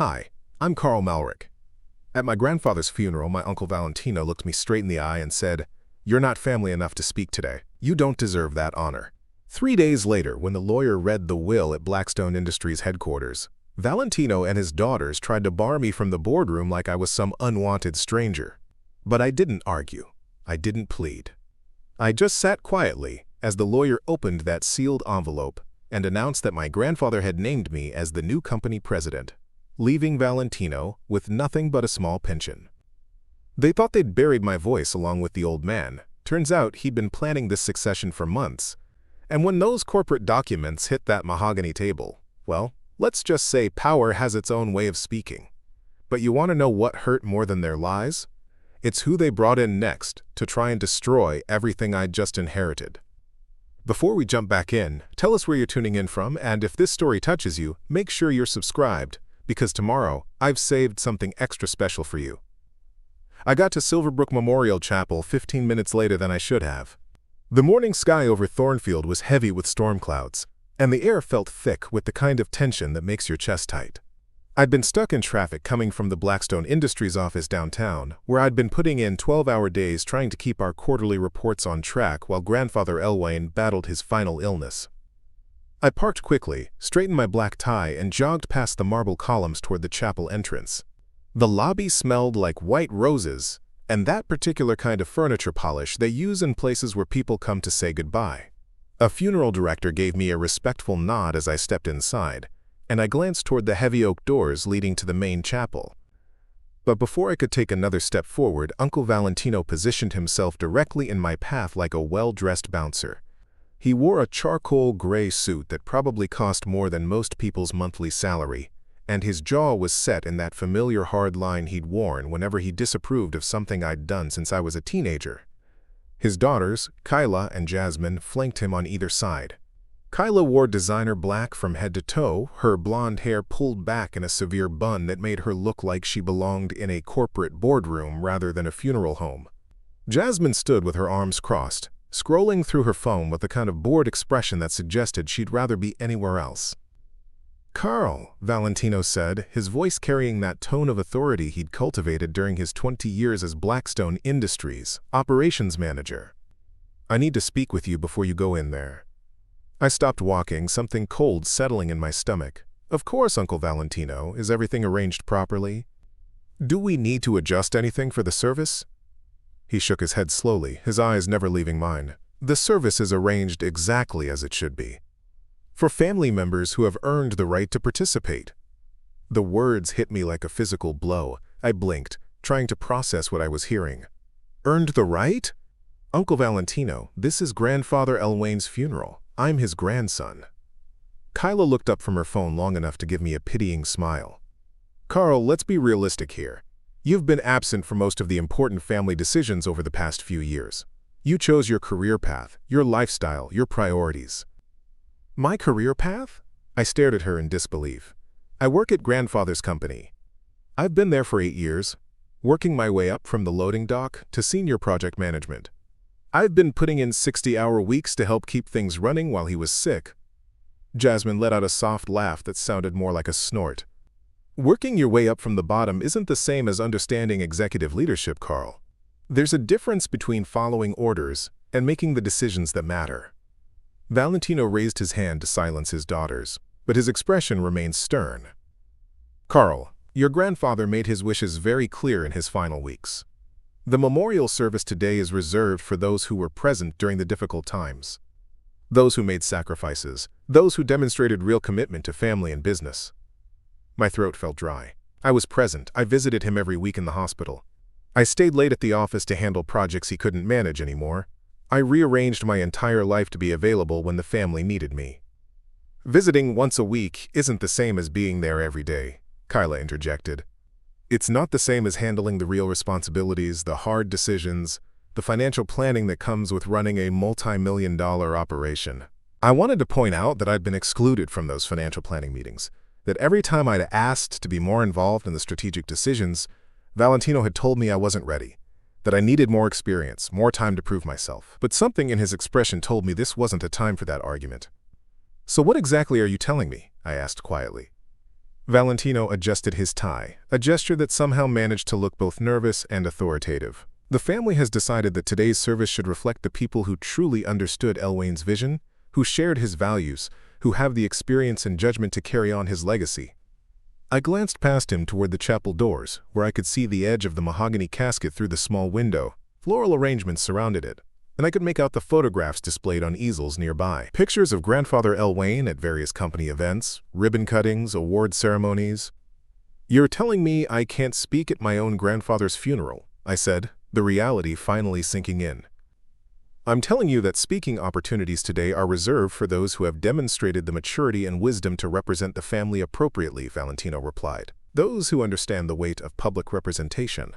Hi, I'm Carl Malric. At my grandfather's funeral, my uncle Valentino looked me straight in the eye and said, "You're not family enough to speak today. You don't deserve that honor." 3 days later, when the lawyer read the will at Blackstone Industries headquarters, Valentino and his daughters tried to bar me from the boardroom like I was some unwanted stranger. But I didn't argue. I didn't plead. I just sat quietly as the lawyer opened that sealed envelope and announced that my grandfather had named me as the new company president, leaving Valentino with nothing but a small pension. They thought they'd buried my voice along with the old man. Turns out he'd been planning this succession for months. And when those corporate documents hit that mahogany table, well, let's just say power has its own way of speaking. But you want to know what hurt more than their lies? It's who they brought in next to try and destroy everything I'd just inherited. Before we jump back in, tell us where you're tuning in from, and if this story touches you, make sure you're subscribed, because tomorrow I've saved something extra special for you. I got to Silverbrook Memorial Chapel 15 minutes later than I should have. The morning sky over Thornfield was heavy with storm clouds, and the air felt thick with the kind of tension that makes your chest tight. I'd been stuck in traffic coming from the Blackstone Industries office downtown, where I'd been putting in 12-hour days trying to keep our quarterly reports on track while grandfather Elwayne battled his final illness. I parked quickly, straightened my black tie, and jogged past the marble columns toward the chapel entrance. The lobby smelled like white roses, and that particular kind of furniture polish they use in places where people come to say goodbye. A funeral director gave me a respectful nod as I stepped inside, and I glanced toward the heavy oak doors leading to the main chapel. But before I could take another step forward, Uncle Valentino positioned himself directly in my path like a well-dressed bouncer. He wore a charcoal gray suit that probably cost more than most people's monthly salary, and his jaw was set in that familiar hard line he'd worn whenever he disapproved of something I'd done since I was a teenager. His daughters, Kyla and Jasmine, flanked him on either side. Kyla wore designer black from head to toe, her blonde hair pulled back in a severe bun that made her look like she belonged in a corporate boardroom rather than a funeral home. Jasmine stood with her arms crossed, scrolling through her phone with a kind of bored expression that suggested she'd rather be anywhere else. "Carl," Valentino said, his voice carrying that tone of authority he'd cultivated during his 20 years as Blackstone Industries operations manager. "I need to speak with you before you go in there." I stopped walking, something cold settling in my stomach. "Of course, Uncle Valentino. Is everything arranged properly? Do we need to adjust anything for the service?" He shook his head slowly, his eyes never leaving mine. "The service is arranged exactly as it should be, for family members who have earned the right to participate." The words hit me like a physical blow. I blinked, trying to process what I was hearing. "Earned the right?" "Uncle Valentino, this is Grandfather Elwayne's funeral. I'm his grandson." Kyla looked up from her phone long enough to give me a pitying smile. "Carl, let's be realistic here. You've been absent for most of the important family decisions over the past few years. You chose your career path, your lifestyle, your priorities." "My career path?" I stared at her in disbelief. "I work at grandfather's company. I've been there for 8 years, working my way up from the loading dock to senior project management. I've been putting in 60-hour weeks to help keep things running while he was sick." Jasmine let out a soft laugh that sounded more like a snort. "Working your way up from the bottom isn't the same as understanding executive leadership, Carl. There's a difference between following orders and making the decisions that matter." Valentino raised his hand to silence his daughters, but his expression remained stern. "Carl, your grandfather made his wishes very clear in his final weeks. The memorial service today is reserved for those who were present during the difficult times. Those who made sacrifices, those who demonstrated real commitment to family and business." My throat felt dry. I was present. I visited him every week in the hospital. I stayed late at the office to handle projects he couldn't manage anymore. I rearranged my entire life to be available when the family needed me. "Visiting once a week isn't the same as being there every day," Kyla interjected. "It's not the same as handling the real responsibilities, the hard decisions, the financial planning that comes with running a multi-million-dollar operation." I wanted to point out that I'd been excluded from those financial planning meetings, that every time I'd asked to be more involved in the strategic decisions, Valentino had told me I wasn't ready, that I needed more experience, more time to prove myself. But something in his expression told me this wasn't a time for that argument. "So what exactly are you telling me?" I asked quietly. Valentino adjusted his tie, a gesture that somehow managed to look both nervous and authoritative. The family has decided that today's service should reflect the people who truly understood Elwayne's vision, who shared his values, who have the experience and judgment to carry on his legacy. I glanced past him toward the chapel doors, where I could see the edge of the mahogany casket through the small window. Floral arrangements surrounded it, and I could make out the photographs displayed on easels nearby. Pictures of Grandfather Elwayne at various company events, ribbon cuttings, award ceremonies. "You're telling me I can't speak at my own grandfather's funeral," I said, the reality finally sinking in. "I'm telling you that speaking opportunities today are reserved for those who have demonstrated the maturity and wisdom to represent the family appropriately," Valentino replied. "Those who understand the weight of public representation."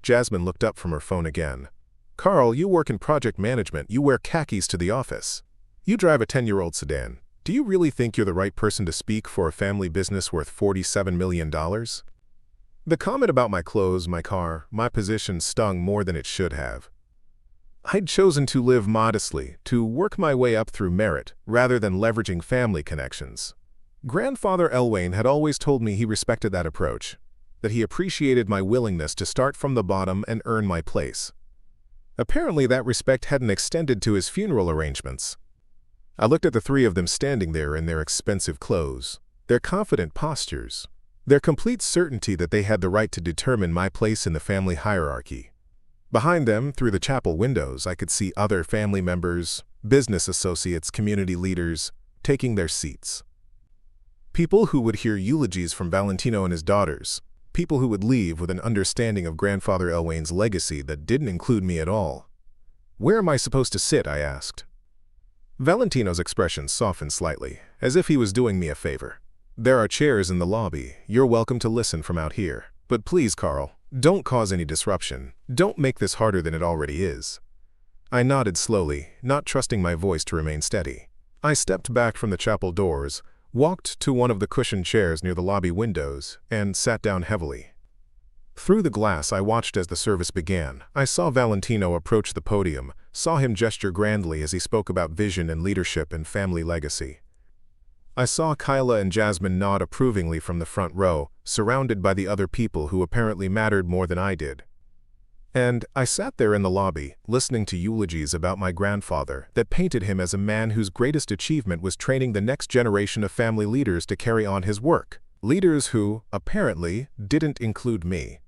Jasmine looked up from her phone again. "Carl, you work in project management. You wear khakis to the office. You drive a 10-year-old sedan. Do you really think you're the right person to speak for a family business worth $47 million? The comment about my clothes, my car, my position stung more than it should have. I'd chosen to live modestly, to work my way up through merit, rather than leveraging family connections. Grandfather Elwayne had always told me he respected that approach, that he appreciated my willingness to start from the bottom and earn my place. Apparently that respect hadn't extended to his funeral arrangements. I looked at the three of them standing there in their expensive clothes, their confident postures, their complete certainty that they had the right to determine my place in the family hierarchy. Behind them, through the chapel windows, I could see other family members, business associates, community leaders, taking their seats. People who would hear eulogies from Valentino and his daughters, people who would leave with an understanding of Grandfather Elwayne's legacy that didn't include me at all. "Where am I supposed to sit?" I asked. Valentino's expression softened slightly, as if he was doing me a favor. "There are chairs in the lobby. You're welcome to listen from out here. But please, Carl, don't cause any disruption. Don't make this harder than it already is." I nodded slowly, not trusting my voice to remain steady. I stepped back from the chapel doors, walked to one of the cushioned chairs near the lobby windows, and sat down heavily. Through the glass, I watched as the service began. I saw Valentino approach the podium, saw him gesture grandly as he spoke about vision and leadership and family legacy. I saw Kyla and Jasmine nod approvingly from the front row, surrounded by the other people who apparently mattered more than I did. And I sat there in the lobby, listening to eulogies about my grandfather that painted him as a man whose greatest achievement was training the next generation of family leaders to carry on his work. Leaders who, apparently, didn't include me.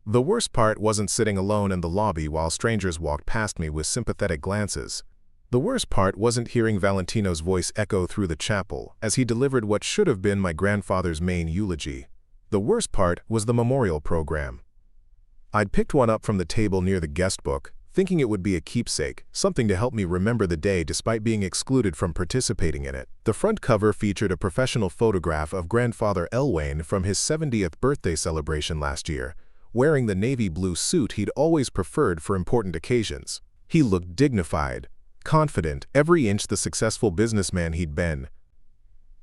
The worst part wasn't sitting alone in the lobby while strangers walked past me with sympathetic glances. The worst part wasn't hearing Valentino's voice echo through the chapel as he delivered what should have been my grandfather's main eulogy. The worst part was the memorial program. I'd picked one up from the table near the guest book, thinking it would be a keepsake, something to help me remember the day despite being excluded from participating in it. The front cover featured a professional photograph of Grandfather Elwayne from his 70th birthday celebration last year, wearing the navy blue suit he'd always preferred for important occasions. He looked dignified, confident, every inch the successful businessman he'd been.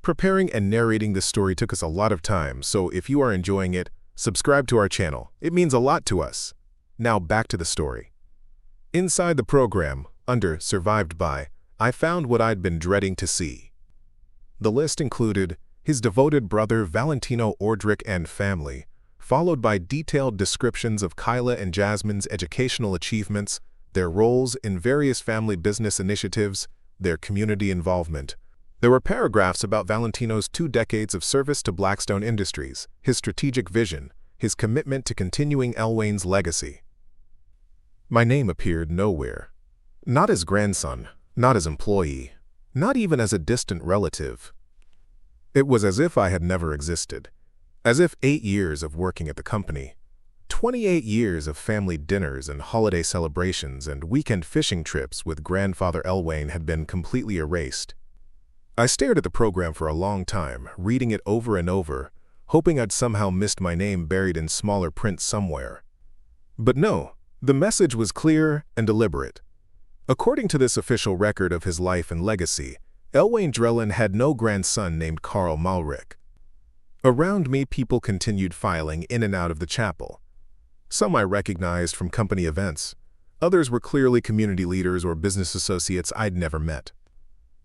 Preparing and narrating this story took us a lot of time, so if you are enjoying it, subscribe to our channel. It means a lot to us. Now back to the story. Inside the program, under Survived By, I found what I'd been dreading to see. The list included his devoted brother Valentino Ordrich and family, followed by detailed descriptions of Kyla and Jasmine's educational achievements, their roles in various family business initiatives, their community involvement. There were paragraphs about Valentino's 2 decades of service to Blackstone Industries, his strategic vision, his commitment to continuing Elwayne's legacy. My name appeared nowhere. Not as grandson, not as employee, not even as a distant relative. It was as if I had never existed, as if 8 years of working at the company, 28 years of family dinners and holiday celebrations and weekend fishing trips with Grandfather Elwayne had been completely erased. I stared at the program for a long time, reading it over and over, hoping I'd somehow missed my name buried in smaller print somewhere. But no, the message was clear and deliberate. According to this official record of his life and legacy, Elwayne Drellin had no grandson named Carl Malric. Around me, people continued filing in and out of the chapel. Some I recognized from company events. Others were clearly community leaders or business associates I'd never met.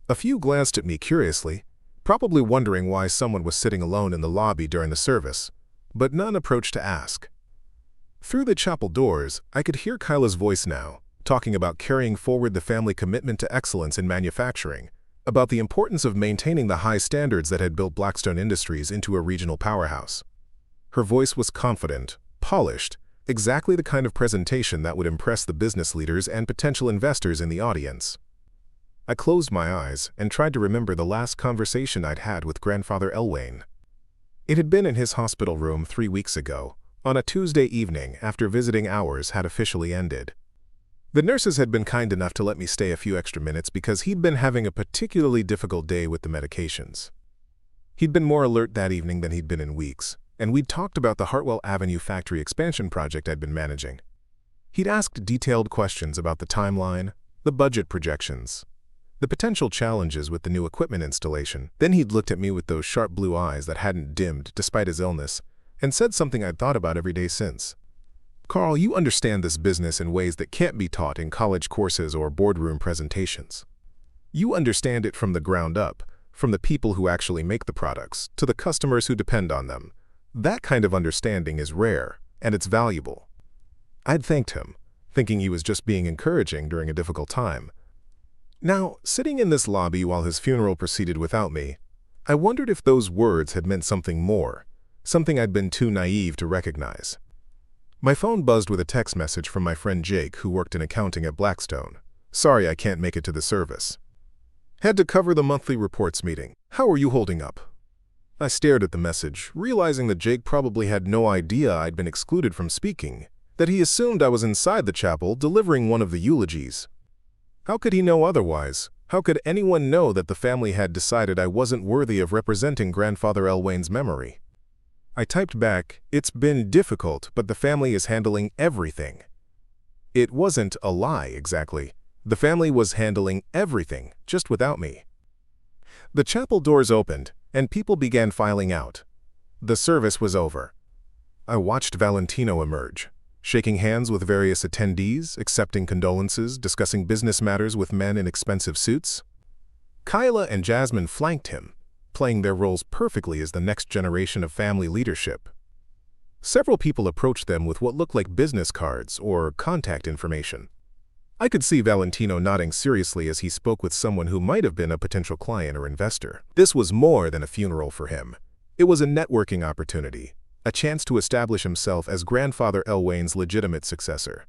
A few glanced at me curiously, probably wondering why someone was sitting alone in the lobby during the service, but none approached to ask. Through the chapel doors, I could hear Kyla's voice now, talking about carrying forward the family commitment to excellence in manufacturing, about the importance of maintaining the high standards that had built Blackstone Industries into a regional powerhouse. Her voice was confident, polished, exactly the kind of presentation that would impress the business leaders and potential investors in the audience. I closed my eyes and tried to remember the last conversation I'd had with Grandfather Elwain. It had been in his hospital room 3 weeks ago, on a Tuesday evening after visiting hours had officially ended. The nurses had been kind enough to let me stay a few extra minutes because he'd been having a particularly difficult day with the medications. He'd been more alert that evening than he'd been in weeks, and we'd talked about the Hartwell Avenue factory expansion project I'd been managing. He'd asked detailed questions about the timeline, the budget projections, the potential challenges with the new equipment installation. Then he'd looked at me with those sharp blue eyes that hadn't dimmed despite his illness, and said something I'd thought about every day since. "Carl, you understand this business in ways that can't be taught in college courses or boardroom presentations. You understand it from the ground up, from the people who actually make the products, to the customers who depend on them. That kind of understanding is rare, and it's valuable." I'd thanked him, thinking he was just being encouraging during a difficult time. Now, sitting in this lobby while his funeral proceeded without me, I wondered if those words had meant something more, something I'd been too naive to recognize. My phone buzzed with a text message from my friend Jake, who worked in accounting at Blackstone. "Sorry I can't make it to the service. Had to cover the monthly reports meeting. How are you holding up?" I stared at the message, realizing that Jake probably had no idea I'd been excluded from speaking, that he assumed I was inside the chapel delivering one of the eulogies. How could he know otherwise? How could anyone know that the family had decided I wasn't worthy of representing Grandfather Elwain's memory? I typed back, "It's been difficult, but the family is handling everything." It wasn't a lie, exactly. The family was handling everything, just without me. The chapel doors opened, and people began filing out. The service was over. I watched Valentino emerge, shaking hands with various attendees, accepting condolences, discussing business matters with men in expensive suits. Kyla and Jasmine flanked him, playing their roles perfectly as the next generation of family leadership. Several people approached them with what looked like business cards or contact information. I could see Valentino nodding seriously as he spoke with someone who might have been a potential client or investor. This was more than a funeral for him. It was a networking opportunity, a chance to establish himself as Grandfather Elwain's legitimate successor.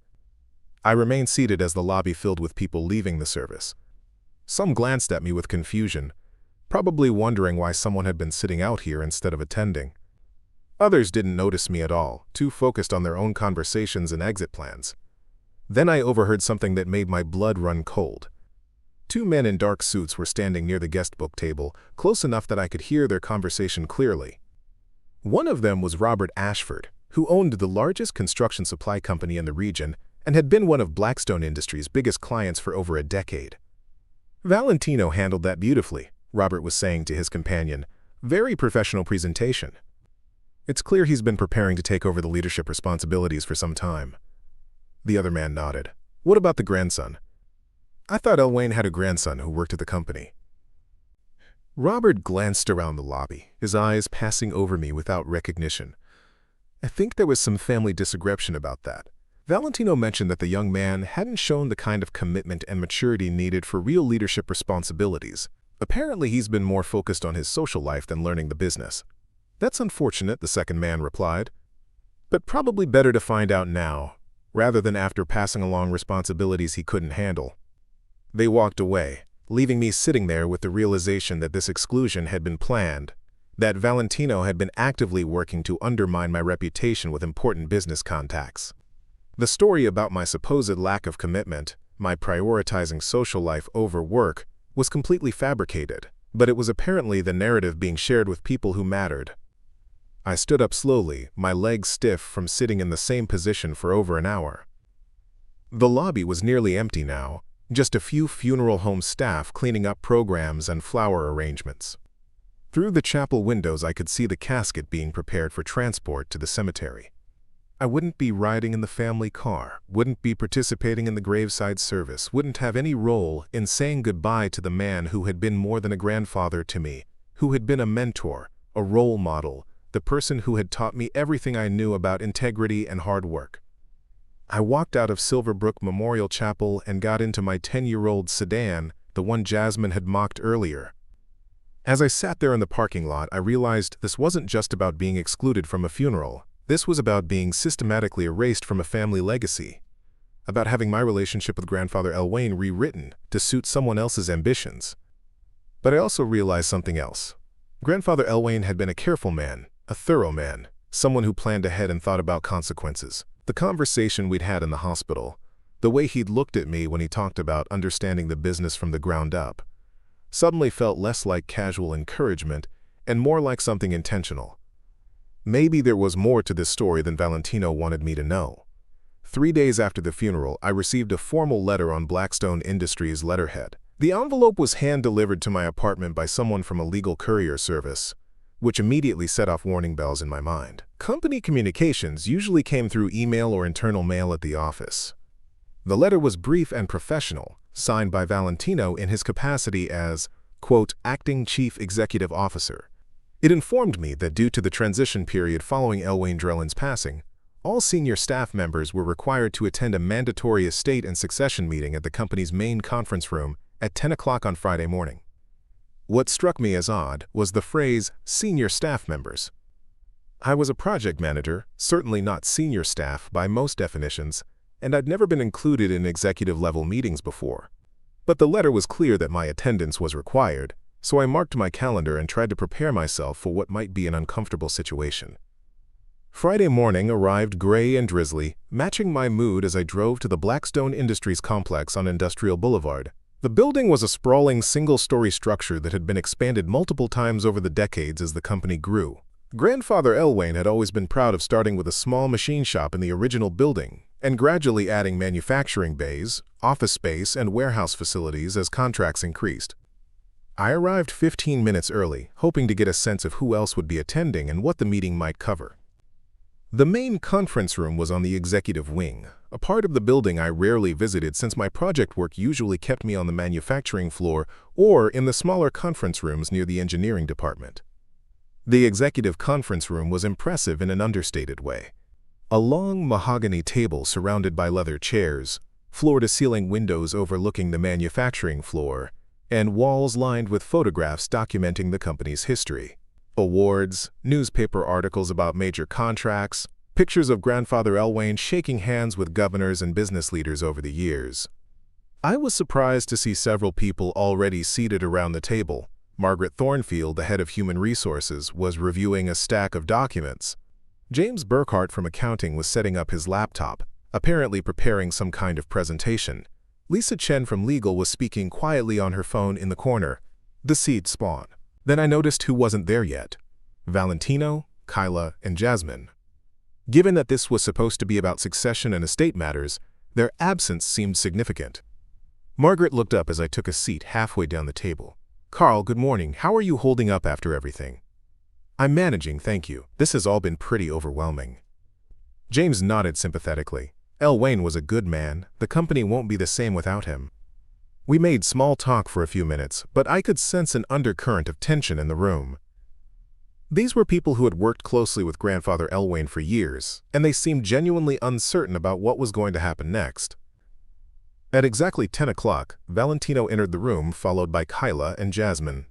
I remained seated as the lobby filled with people leaving the service. Some glanced at me with confusion, probably wondering why someone had been sitting out here instead of attending. Others didn't notice me at all, too focused on their own conversations and exit plans. Then I overheard something that made my blood run cold. 2 men in dark suits were standing near the guest book table, close enough that I could hear their conversation clearly. One of them was Robert Ashford, who owned the largest construction supply company in the region and had been one of Blackstone Industries' biggest clients for over a decade. "Valentino handled that beautifully," Robert was saying to his companion. "Very professional presentation. It's clear he's been preparing to take over the leadership responsibilities for some time." The other man nodded. "What about the grandson?" "I thought Elwain had a grandson who worked at the company." Robert glanced around the lobby, his eyes passing over me without recognition. I think there was some family disagreement about that. Valentino mentioned that the young man hadn't shown the kind of commitment and maturity needed for real leadership responsibilities. Apparently he's been more focused on his social life than learning the business. "That's unfortunate," the second man replied. "But probably better to find out now, rather than after passing along responsibilities he couldn't handle." They walked away, leaving me sitting there with the realization that this exclusion had been planned, that Valentino had been actively working to undermine my reputation with important business contacts. The story about my supposed lack of commitment, my prioritizing social life over work, was completely fabricated, but it was apparently the narrative being shared with people who mattered. I stood up slowly, my legs stiff from sitting in the same position for over an hour. The lobby was nearly empty now, just a few funeral home staff cleaning up programs and flower arrangements. Through the chapel windows I could see the casket being prepared for transport to the cemetery. I wouldn't be riding in the family car, wouldn't be participating in the graveside service, wouldn't have any role in saying goodbye to the man who had been more than a grandfather to me, who had been a mentor, a role model, the person who had taught me everything I knew about integrity and hard work. I walked out of Silverbrook Memorial Chapel and got into my 10-year-old sedan, the one Jasmine had mocked earlier. As I sat there in the parking lot, I realized this wasn't just about being excluded from a funeral. This was about being systematically erased from a family legacy, about having my relationship with Grandfather Elwain rewritten to suit someone else's ambitions. But I also realized something else. Grandfather Elwain had been a careful man, a thorough man, someone who planned ahead and thought about consequences. The conversation we'd had in the hospital, the way he'd looked at me when he talked about understanding the business from the ground up, suddenly felt less like casual encouragement and more like something intentional. Maybe there was more to this story than Valentino wanted me to know. 3 days after the funeral, I received a formal letter on Blackstone Industries letterhead. The envelope was hand-delivered to my apartment by someone from a legal courier service, which immediately set off warning bells in my mind. Company communications usually came through email or internal mail at the office. The letter was brief and professional, signed by Valentino in his capacity as, quote, acting chief executive officer. It informed me that due to the transition period following Elwain Drellin's passing, all senior staff members were required to attend a mandatory estate and succession meeting at the company's main conference room at 10 o'clock on Friday morning. What struck me as odd was the phrase, senior staff members. I was a project manager, certainly not senior staff by most definitions, and I'd never been included in executive-level meetings before. But the letter was clear that my attendance was required, so I marked my calendar and tried to prepare myself for what might be an uncomfortable situation. Friday morning arrived gray and drizzly, matching my mood as I drove to the Blackstone Industries complex on Industrial Boulevard. The building was a sprawling single-story structure that had been expanded multiple times over the decades as the company grew. Grandfather Elwain had always been proud of starting with a small machine shop in the original building and gradually adding manufacturing bays, office space, and warehouse facilities as contracts increased. I arrived 15 minutes early, hoping to get a sense of who else would be attending and what the meeting might cover. The main conference room was on the executive wing, a part of the building I rarely visited since my project work usually kept me on the manufacturing floor or in the smaller conference rooms near the engineering department. The executive conference room was impressive in an understated way. A long mahogany table surrounded by leather chairs, floor-to-ceiling windows overlooking the manufacturing floor, and walls lined with photographs documenting the company's history. Awards, newspaper articles about major contracts, pictures of Grandfather Elwain shaking hands with governors and business leaders over the years. I was surprised to see several people already seated around the table. Margaret Thornfield, the head of Human Resources, was reviewing a stack of documents. James Burkhart from accounting was setting up his laptop, apparently preparing some kind of presentation. Lisa Chen from legal was speaking quietly on her phone in the corner. The seed spawned. Then I noticed who wasn't there yet. Valentino, Kyla, and Jasmine. Given that this was supposed to be about succession and estate matters, their absence seemed significant. Margaret looked up as I took a seat halfway down the table. Carl, good morning. How are you holding up after everything? I'm managing, thank you. This has all been pretty overwhelming. James nodded sympathetically. Elwain was a good man. The company won't be the same without him. We made small talk for a few minutes, but I could sense an undercurrent of tension in the room. These were people who had worked closely with Grandfather Elwain for years, and they seemed genuinely uncertain about what was going to happen next. At exactly 10 o'clock, Valentino entered the room, followed by Kyla and Jasmine.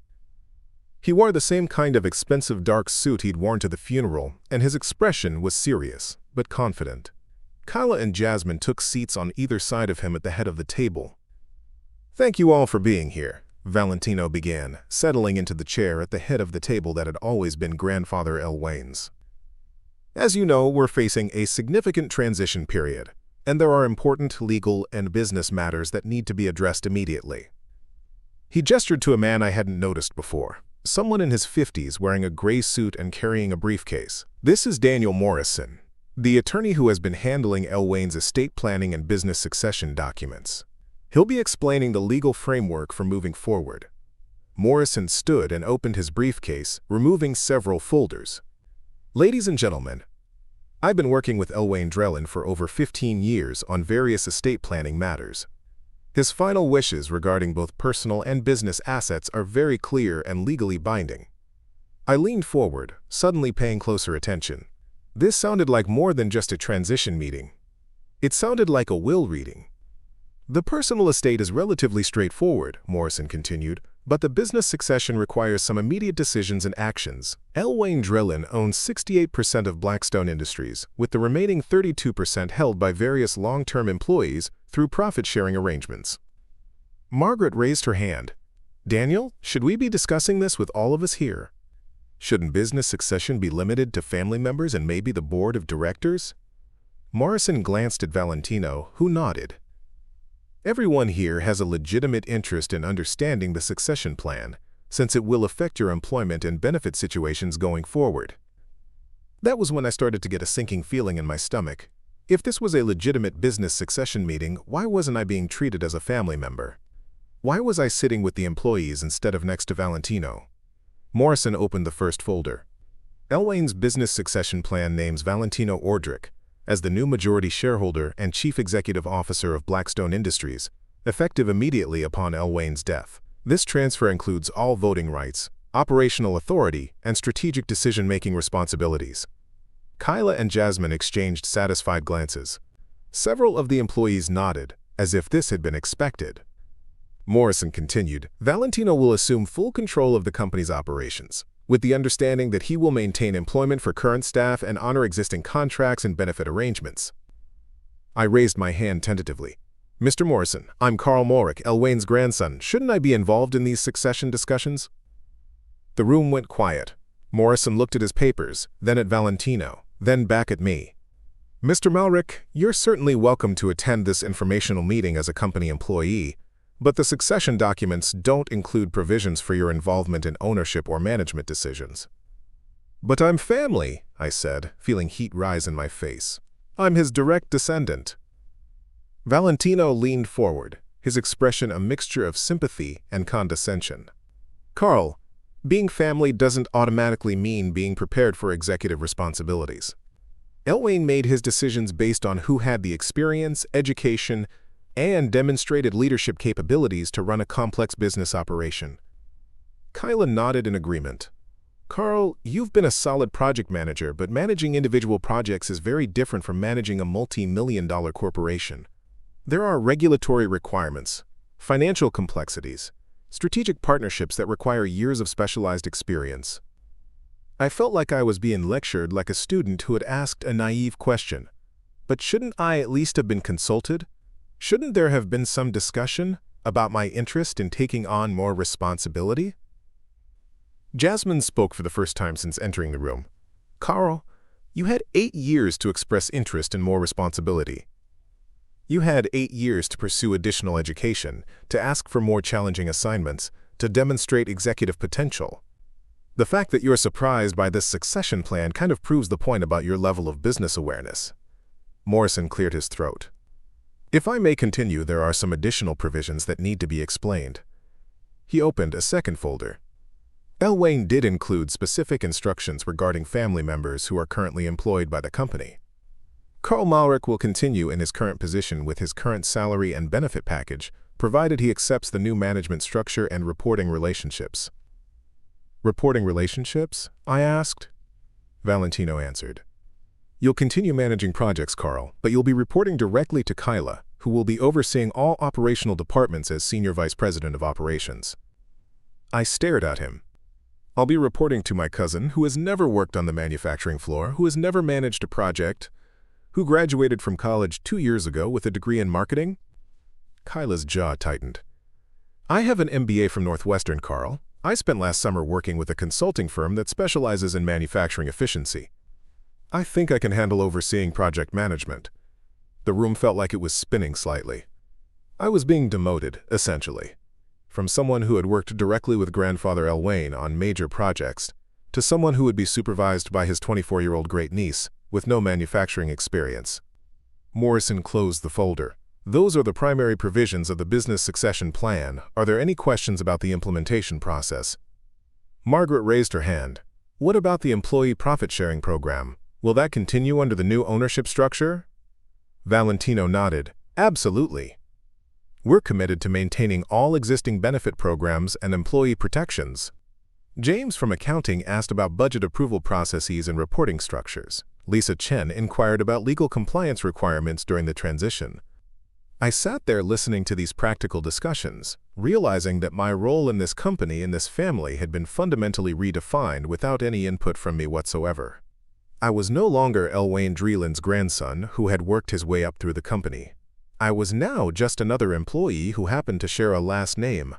He wore the same kind of expensive dark suit he'd worn to the funeral, and his expression was serious, but confident. Kyla and Jasmine took seats on either side of him at the head of the table. Thank you all for being here, Valentino began, settling into the chair at the head of the table that had always been Grandfather Elwain's. As you know, we're facing a significant transition period, and there are important legal and business matters that need to be addressed immediately. He gestured to a man I hadn't noticed before, someone in his 50s wearing a gray suit and carrying a briefcase. This is Daniel Morrison, the attorney who has been handling Elwain's estate planning and business succession documents. He'll be explaining the legal framework for moving forward. Morrison stood and opened his briefcase, removing several folders. Ladies and gentlemen, I've been working with Elwain Drellin for over 15 years on various estate planning matters. His final wishes regarding both personal and business assets are very clear and legally binding. I leaned forward, suddenly paying closer attention. This sounded like more than just a transition meeting. It sounded like a will reading. The personal estate is relatively straightforward, Morrison continued, but the business succession requires some immediate decisions and actions. Elwayne Drellin owns 68% of Blackstone Industries, with the remaining 32% held by various long-term employees through profit-sharing arrangements. Margaret raised her hand. Daniel, should we be discussing this with all of us here? Shouldn't business succession be limited to family members and maybe the board of directors? Morrison glanced at Valentino, who nodded. Everyone here has a legitimate interest in understanding the succession plan, since it will affect your employment and benefit situations going forward. That was when I started to get a sinking feeling in my stomach. If this was a legitimate business succession meeting, why wasn't I being treated as a family member? Why was I sitting with the employees instead of next to Valentino? Morrison opened the first folder. Elwayne's business succession plan names Valentino Ordrick as the new majority shareholder and chief executive officer of Blackstone Industries, effective immediately upon Elwayne's death. This transfer includes all voting rights, operational authority, and strategic decision-making responsibilities. Kyla and Jasmine exchanged satisfied glances. Several of the employees nodded, as if this had been expected. Morrison continued, Valentino will assume full control of the company's operations, with the understanding that he will maintain employment for current staff and honor existing contracts and benefit arrangements. I raised my hand tentatively. Mr. Morrison, I'm Carl Malric, Elwayne's grandson. Shouldn't I be involved in these succession discussions? The room went quiet. Morrison looked at his papers, then at Valentino, then back at me. Mr. Malric, you're certainly welcome to attend this informational meeting as a company employee, but the succession documents don't include provisions for your involvement in ownership or management decisions. But I'm family, I said, feeling heat rise in my face. I'm his direct descendant. Valentino leaned forward, his expression a mixture of sympathy and condescension. Carl, being family doesn't automatically mean being prepared for executive responsibilities. Elwayne made his decisions based on who had the experience, education, and demonstrated leadership capabilities to run a complex business operation. Kyla nodded in agreement. Carl, you've been a solid project manager, but managing individual projects is very different from managing a multi-million-dollar corporation. There are regulatory requirements, financial complexities, strategic partnerships that require years of specialized experience. I felt like I was being lectured like a student who had asked a naive question. But shouldn't I at least have been consulted? Shouldn't there have been some discussion about my interest in taking on more responsibility? Jasmine spoke for the first time since entering the room. Carl, you had 8 years to express interest in more responsibility. You had 8 years to pursue additional education, to ask for more challenging assignments, to demonstrate executive potential. The fact that you're surprised by this succession plan kind of proves the point about your level of business awareness. Morrison cleared his throat. If I may continue, there are some additional provisions that need to be explained. He opened a second folder. Elwayne did include specific instructions regarding family members who are currently employed by the company. Carl Malric will continue in his current position with his current salary and benefit package, provided he accepts the new management structure and reporting relationships. Reporting relationships? I asked. Valentino answered. You'll continue managing projects, Carl, but you'll be reporting directly to Kyla, who will be overseeing all operational departments as Senior Vice President of Operations. I stared at him. I'll be reporting to my cousin, who has never worked on the manufacturing floor, who has never managed a project, who graduated from college 2 years ago with a degree in marketing? Kyla's jaw tightened. I have an MBA from Northwestern, Carl. I spent last summer working with a consulting firm that specializes in manufacturing efficiency. I think I can handle overseeing project management. The room felt like it was spinning slightly. I was being demoted, essentially, from someone who had worked directly with grandfather Elwayne on major projects to someone who would be supervised by his 24-year-old great-niece with no manufacturing experience. Morrison closed the folder. Those are the primary provisions of the business succession plan. Are there any questions about the implementation process? Margaret raised her hand. What about the employee profit-sharing program? Will that continue under the new ownership structure? Valentino nodded. Absolutely. We're committed to maintaining all existing benefit programs and employee protections. James from accounting asked about budget approval processes and reporting structures. Lisa Chen inquired about legal compliance requirements during the transition. I sat there listening to these practical discussions, realizing that my role in this company and this family had been fundamentally redefined without any input from me whatsoever. I was no longer Elwayne Dreeland's grandson who had worked his way up through the company. I was now just another employee who happened to share a last name,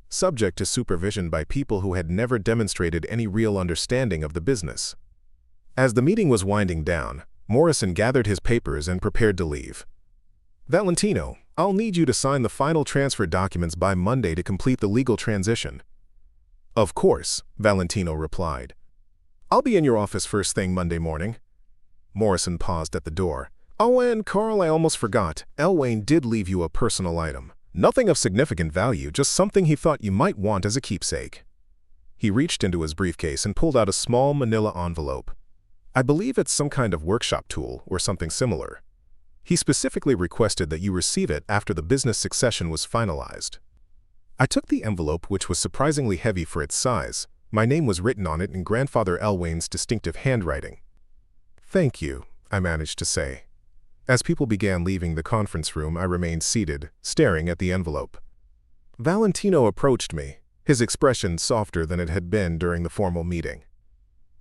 subject to supervision by people who had never demonstrated any real understanding of the business. As the meeting was winding down, Morrison gathered his papers and prepared to leave. "Valentino, I'll need you to sign the final transfer documents by Monday to complete the legal transition." "Of course," Valentino replied. "I'll be in your office first thing Monday morning." Morrison paused at the door. "Oh, and Carl, I almost forgot. Elwayne did leave you a personal item. Nothing of significant value, just something he thought you might want as a keepsake." He reached into his briefcase and pulled out a small manila envelope. "I believe it's some kind of workshop tool or something similar. He specifically requested that you receive it after the business succession was finalized." I took the envelope, which was surprisingly heavy for its size. My name was written on it in Grandfather Elwayne's distinctive handwriting. "Thank you," I managed to say. As people began leaving the conference room, I remained seated, staring at the envelope. Valentino approached me, his expression softer than it had been during the formal meeting.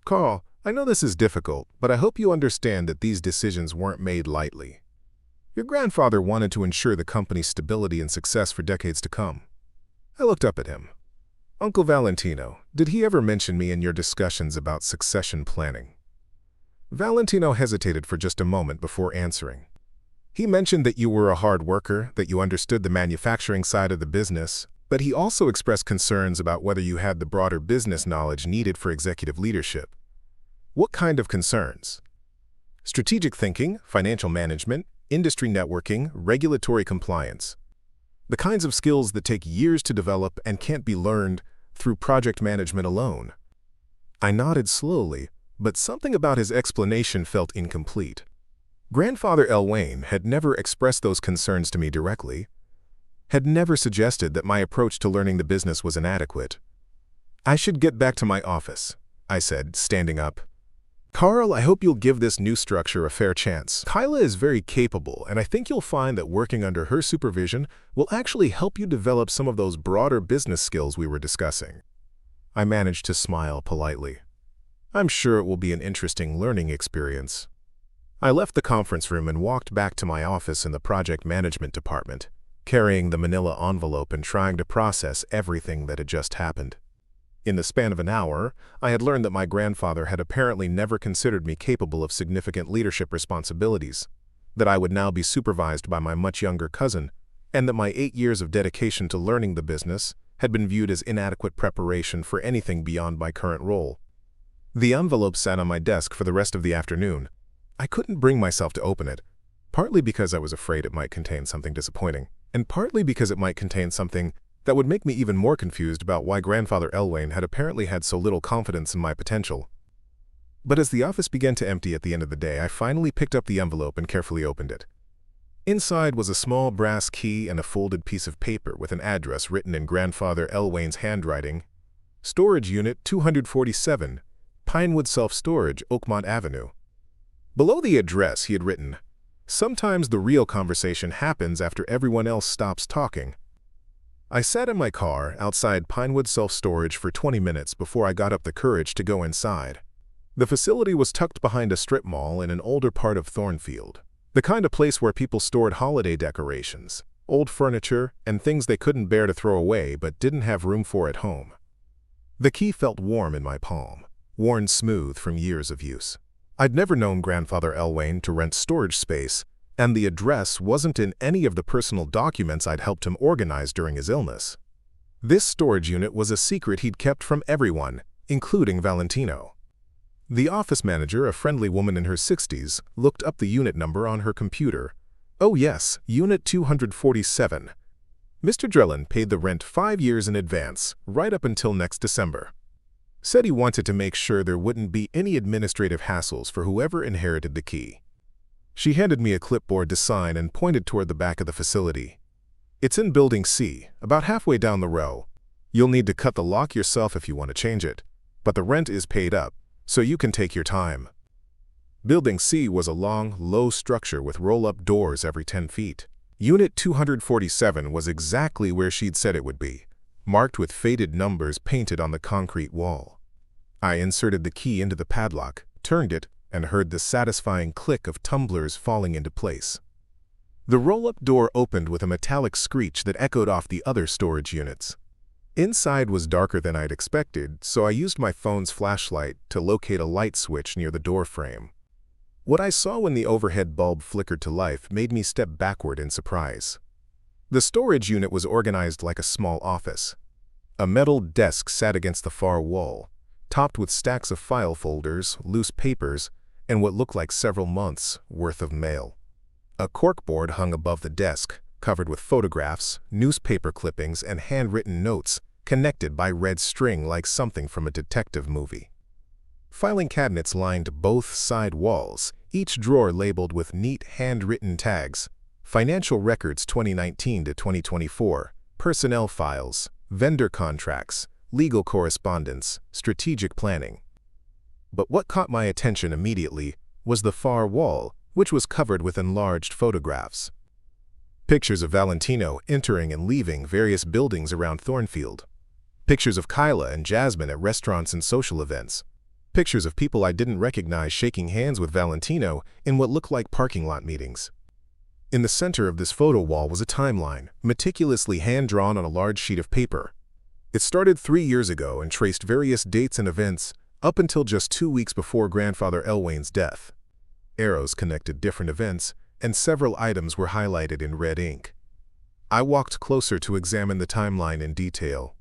"Carl, I know this is difficult, but I hope you understand that these decisions weren't made lightly. Your grandfather wanted to ensure the company's stability and success for decades to come." I looked up at him. "Uncle Valentino, did he ever mention me in your discussions about succession planning?" Valentino hesitated for just a moment before answering. "He mentioned that you were a hard worker, that you understood the manufacturing side of the business, but he also expressed concerns about whether you had the broader business knowledge needed for executive leadership." "What kind of concerns?" "Strategic thinking, financial management, industry networking, regulatory compliance. The kinds of skills that take years to develop and can't be learned through project management alone." I nodded slowly, but something about his explanation felt incomplete. Grandfather Elwayne had never expressed those concerns to me directly, had never suggested that my approach to learning the business was inadequate. "I should get back to my office," I said, standing up. "Carl, I hope you'll give this new structure a fair chance. Kyla is very capable, and I think you'll find that working under her supervision will actually help you develop some of those broader business skills we were discussing." I managed to smile politely. "I'm sure it will be an interesting learning experience." I left the conference room and walked back to my office in the project management department, carrying the manila envelope and trying to process everything that had just happened. In the span of an hour, I had learned that my grandfather had apparently never considered me capable of significant leadership responsibilities, that I would now be supervised by my much younger cousin, and that my 8 years of dedication to learning the business had been viewed as inadequate preparation for anything beyond my current role. The envelope sat on my desk for the rest of the afternoon. I couldn't bring myself to open it, partly because I was afraid it might contain something disappointing, and partly because it might contain something that would make me even more confused about why Grandfather Elwayne had apparently had so little confidence in my potential. But as the office began to empty at the end of the day, I finally picked up the envelope and carefully opened it. Inside was a small brass key and a folded piece of paper with an address written in Grandfather Elwayne's handwriting: "Storage Unit 247, Pinewood Self-Storage, Oakmont Avenue." Below the address he had written, "Sometimes the real conversation happens after everyone else stops talking." I sat in my car outside Pinewood Self-Storage for 20 minutes before I got up the courage to go inside. The facility was tucked behind a strip mall in an older part of Thornfield, the kind of place where people stored holiday decorations, old furniture, and things they couldn't bear to throw away but didn't have room for at home. The key felt warm in my palm, worn smooth from years of use. I'd never known Grandfather Elwayne to rent storage space, and the address wasn't in any of the personal documents I'd helped him organize during his illness. This storage unit was a secret he'd kept from everyone, including Valentino. The office manager, a friendly woman in her 60s, looked up the unit number on her computer. "Oh yes, Unit 247. Mr. Dreeland paid the rent 5 years in advance, right up until next December. Said he wanted to make sure there wouldn't be any administrative hassles for whoever inherited the key." She handed me a clipboard to sign and pointed toward the back of the facility. "It's in Building C, about halfway down the row. You'll need to cut the lock yourself if you want to change it, but the rent is paid up, so you can take your time. Building C was a long, low structure with roll-up doors every 10 feet. Unit 247 was exactly where she'd said it would be, marked with faded numbers painted on the concrete wall. I inserted the key into the padlock, turned it, and heard the satisfying click of tumblers falling into place. The roll-up door opened with a metallic screech that echoed off the other storage units. Inside was darker than I'd expected, so I used my phone's flashlight to locate a light switch near the door frame. What I saw when the overhead bulb flickered to life made me step backward in surprise. The storage unit was organized like a small office. A metal desk sat against the far wall, topped with stacks of file folders, loose papers, and what looked like several months' worth of mail. A corkboard hung above the desk, covered with photographs, newspaper clippings, and handwritten notes connected by red string like something from a detective movie. Filing cabinets lined both side walls, each drawer labeled with neat handwritten tags: financial records 2019 to 2024, personnel files, vendor contracts, legal correspondence, strategic planning. But what caught my attention immediately was the far wall, which was covered with enlarged photographs. Pictures of Valentino entering and leaving various buildings around Thornfield. Pictures of Kyla and Jasmine at restaurants and social events. Pictures of people I didn't recognize shaking hands with Valentino in what looked like parking lot meetings. In the center of this photo wall was a timeline, meticulously hand-drawn on a large sheet of paper. It started 3 years ago and traced various dates and events up until just 2 weeks before grandfather Elwayne's death. Arrows connected different events, and several items were highlighted in red ink. I walked closer to examine the timeline in detail.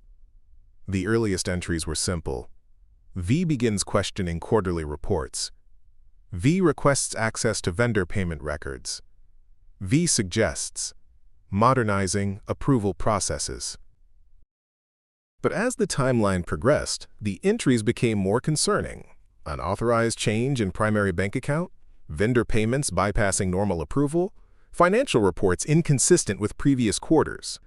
The earliest entries were simple. V begins questioning quarterly reports. V requests access to vendor payment records. V suggests modernizing approval processes. But as the timeline progressed, the entries became more concerning. Unauthorized change in primary bank account, vendor payments bypassing normal approval, financial reports inconsistent with previous quarters.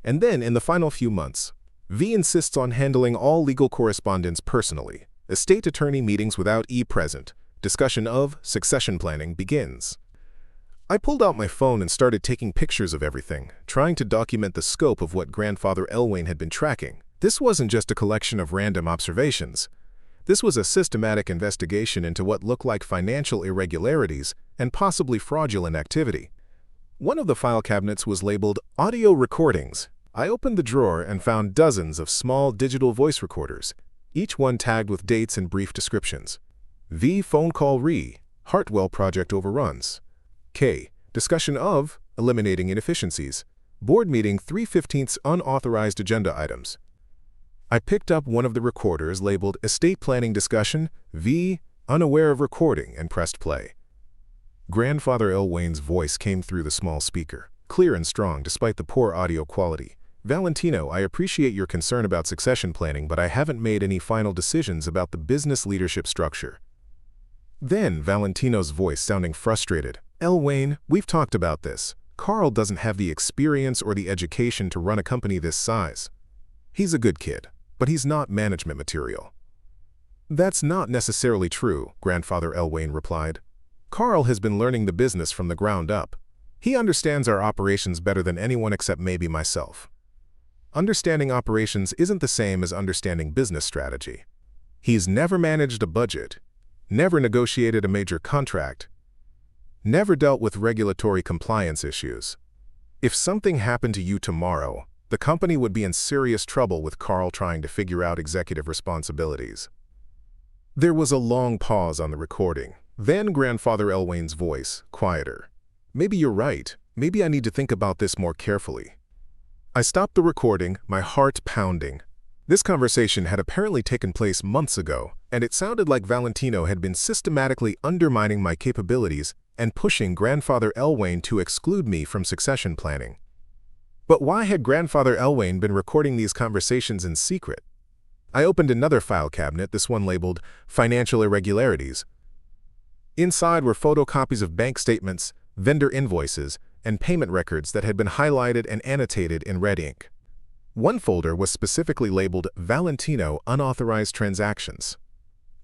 And then, in the final few months, V insists on handling all legal correspondence personally. Estate attorney meetings without E present. Discussion of succession planning begins. I pulled out my phone and started taking pictures of everything, trying to document the scope of what grandfather Elwayne had been tracking. This wasn't just a collection of random observations. This was a systematic investigation into what looked like financial irregularities and possibly fraudulent activity. One of the file cabinets was labeled Audio Recordings. I opened the drawer and found dozens of small digital voice recorders, each one tagged with dates and brief descriptions. V. Phone call re. Hartwell project overruns. K. Discussion of eliminating inefficiencies. Board meeting 3/15 unauthorized agenda items. I picked up one of the recorders labeled Estate Planning Discussion, V. Unaware of recording, and pressed play. Grandfather Elwayne's voice came through the small speaker, clear and strong despite the poor audio quality. Valentino, I appreciate your concern about succession planning, but I haven't made any final decisions about the business leadership structure. Then Valentino's voice sounding frustrated. Elwayne, we've talked about this. Carl doesn't have the experience or the education to run a company this size. He's a good kid, but he's not management material. That's not necessarily true, Grandfather Elwayne replied. Carl has been learning the business from the ground up. He understands our operations better than anyone except maybe myself. Understanding operations isn't the same as understanding business strategy. He's never managed a budget, never negotiated a major contract, never dealt with regulatory compliance issues. If something happened to you tomorrow, the company would be in serious trouble with Carl trying to figure out executive responsibilities. There was a long pause on the recording. Then Grandfather Elwayne's voice, quieter. Maybe you're right. Maybe I need to think about this more carefully. I stopped the recording, my heart pounding. This conversation had apparently taken place months ago, and it sounded like Valentino had been systematically undermining my capabilities and pushing Grandfather Elwayne to exclude me from succession planning. But why had Grandfather Elwayne been recording these conversations in secret? I opened another file cabinet, this one labeled Financial Irregularities. Inside were photocopies of bank statements, vendor invoices, and payment records that had been highlighted and annotated in red ink. One folder was specifically labeled Valentino Unauthorized Transactions.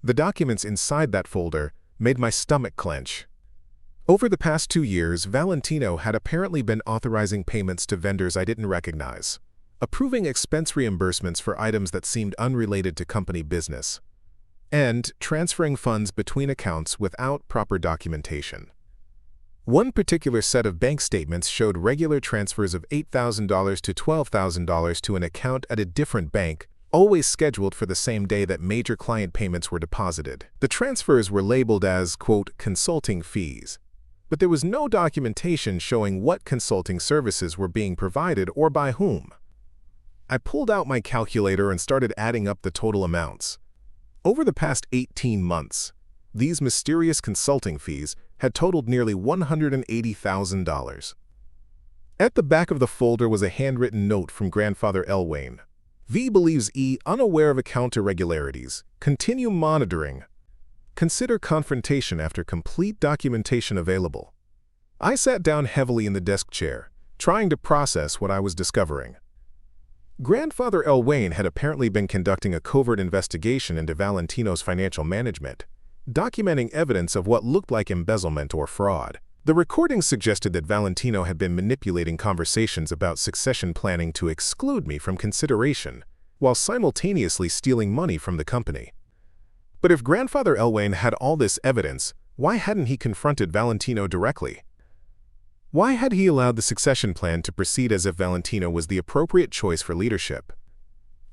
The documents inside that folder made my stomach clench. Over the past 2 years, Valentino had apparently been authorizing payments to vendors I didn't recognize, approving expense reimbursements for items that seemed unrelated to company business, and transferring funds between accounts without proper documentation. One particular set of bank statements showed regular transfers of $8,000 to $12,000 to an account at a different bank, always scheduled for the same day that major client payments were deposited. The transfers were labeled as, quote, consulting fees, but there was no documentation showing what consulting services were being provided or by whom. I pulled out my calculator and started adding up the total amounts. Over the past 18 months, these mysterious consulting fees had totaled nearly $180,000. At the back of the folder was a handwritten note from Grandfather Elwayne. V believes E unaware of account irregularities. Continue monitoring. Consider confrontation after complete documentation available. I sat down heavily in the desk chair, trying to process what I was discovering. Grandfather Elwayne had apparently been conducting a covert investigation into Valentino's financial management, documenting evidence of what looked like embezzlement or fraud. The recordings suggested that Valentino had been manipulating conversations about succession planning to exclude me from consideration, while simultaneously stealing money from the company. But if Grandfather Elwayne had all this evidence, why hadn't he confronted Valentino directly? Why had he allowed the succession plan to proceed as if Valentino was the appropriate choice for leadership?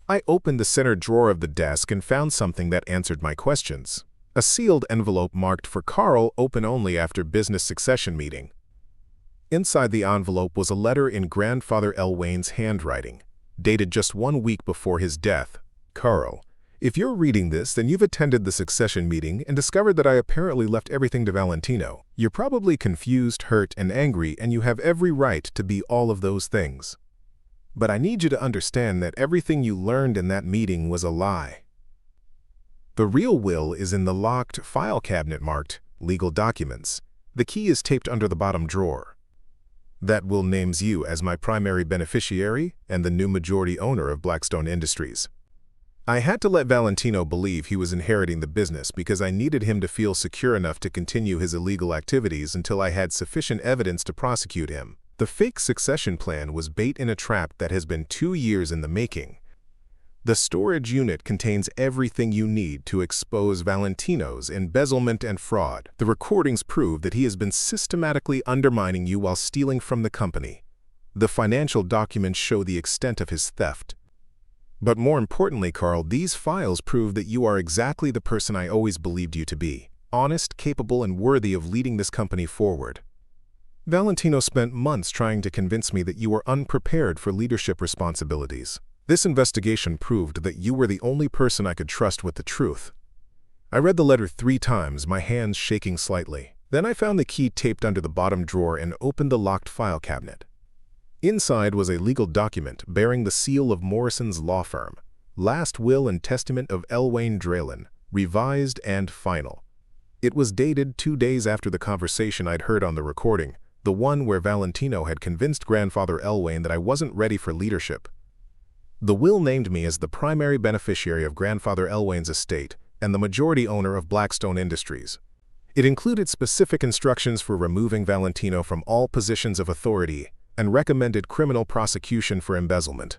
I opened the center drawer of the desk and found something that answered my questions. A sealed envelope marked for Carl, open only after business succession meeting. Inside the envelope was a letter in Grandfather Elwayne's handwriting, dated just 1 week before his death. Carl, if you're reading this, then you've attended the succession meeting and discovered that I apparently left everything to Valentino. You're probably confused, hurt, and angry, and you have every right to be all of those things. But I need you to understand that everything you learned in that meeting was a lie. The real will is in the locked file cabinet marked Legal Documents. The key is taped under the bottom drawer. That will names you as my primary beneficiary and the new majority owner of Blackstone Industries. I had to let Valentino believe he was inheriting the business because I needed him to feel secure enough to continue his illegal activities until I had sufficient evidence to prosecute him. The fake succession plan was bait in a trap that has been 2 years in the making. The storage unit contains everything you need to expose Valentino's embezzlement and fraud. The recordings prove that he has been systematically undermining you while stealing from the company. The financial documents show the extent of his theft. But more importantly, Carl, these files prove that you are exactly the person I always believed you to be, honest, capable, and worthy of leading this company forward. Valentino spent months trying to convince me that you were unprepared for leadership responsibilities. This investigation proved that you were the only person I could trust with the truth. I read the letter 3 times, my hands shaking slightly. Then I found the key taped under the bottom drawer and opened the locked file cabinet. Inside was a legal document bearing the seal of Morrison's law firm, Last Will and Testament of Elwayne Draylen, revised and final. It was dated 2 days after the conversation I'd heard on the recording, the one where Valentino had convinced Grandfather Elwayne that I wasn't ready for leadership. The will named me as the primary beneficiary of Grandfather Elwayne's estate and the majority owner of Blackstone Industries. It included specific instructions for removing Valentino from all positions of authority and recommended criminal prosecution for embezzlement.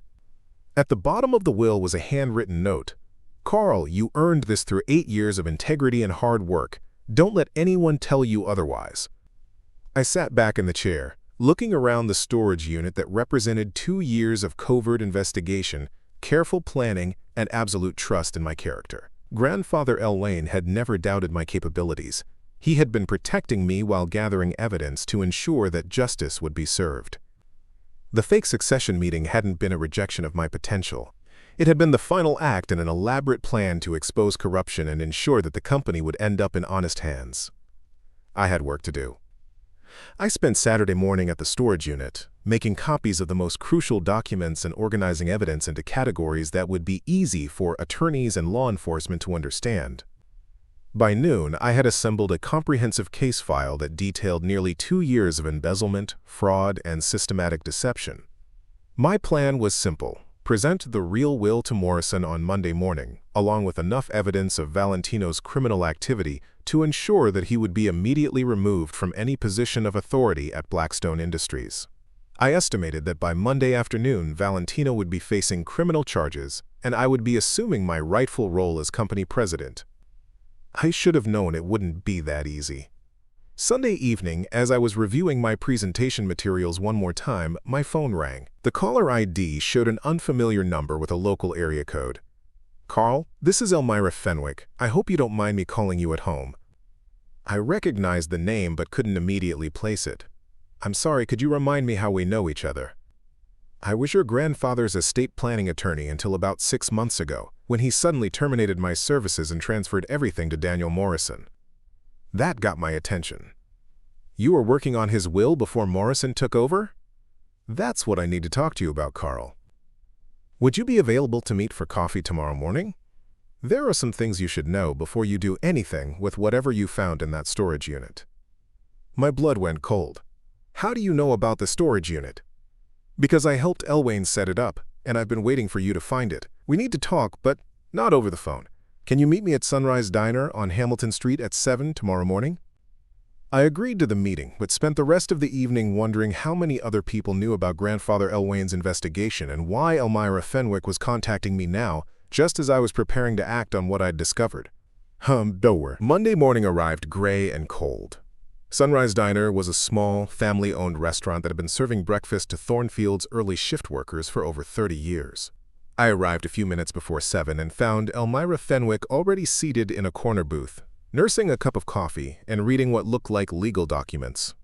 At the bottom of the will was a handwritten note. Carl, you earned this through 8 years of integrity and hard work. Don't let anyone tell you otherwise. I sat back in the chair, looking around the storage unit that represented 2 years of covert investigation, careful planning, and absolute trust in my character. Grandfather Elwayne had never doubted my capabilities. He had been protecting me while gathering evidence to ensure that justice would be served. The fake succession meeting hadn't been a rejection of my potential. It had been the final act in an elaborate plan to expose corruption and ensure that the company would end up in honest hands. I had work to do. I spent Saturday morning at the storage unit, making copies of the most crucial documents and organizing evidence into categories that would be easy for attorneys and law enforcement to understand. By noon, I had assembled a comprehensive case file that detailed nearly 2 years of embezzlement, fraud, and systematic deception. My plan was simple: Present the real will to Morrison on Monday morning, along with enough evidence of Valentino's criminal activity to ensure that he would be immediately removed from any position of authority at Blackstone Industries. I estimated that by Monday afternoon, Valentino would be facing criminal charges, and I would be assuming my rightful role as company president. I should have known it wouldn't be that easy. Sunday evening, as I was reviewing my presentation materials one more time, my phone rang. The caller ID showed an unfamiliar number with a local area code. "Carl, this is Elmira Fenwick. I hope you don't mind me calling you at home." I recognized the name but couldn't immediately place it. "I'm sorry, could you remind me how we know each other?" "I was your grandfather's estate planning attorney until about 6 months ago, when he suddenly terminated my services and transferred everything to Daniel Morrison." That got my attention. "You were working on his will before Morrison took over?" "That's what I need to talk to you about, Carl." "Would you be available to meet for coffee tomorrow morning? There are some things you should know before you do anything with whatever you found in that storage unit." My blood went cold. "How do you know about the storage unit?" "Because I helped Elwayne set it up, and I've been waiting for you to find it. We need to talk, but not over the phone. Can you meet me at Sunrise Diner on Hamilton Street at 7 tomorrow morning?" I agreed to the meeting, but spent the rest of the evening wondering how many other people knew about Grandfather Elwayne's investigation and why Elmira Fenwick was contacting me now, just as I was preparing to act on what I'd discovered. Don't worry. Monday morning arrived gray and cold. Sunrise Diner was a small, family-owned restaurant that had been serving breakfast to Thornfield's early shift workers for over 30 years. I arrived a few minutes before 7 and found Elmira Fenwick already seated in a corner booth, nursing a cup of coffee and reading what looked like legal documents.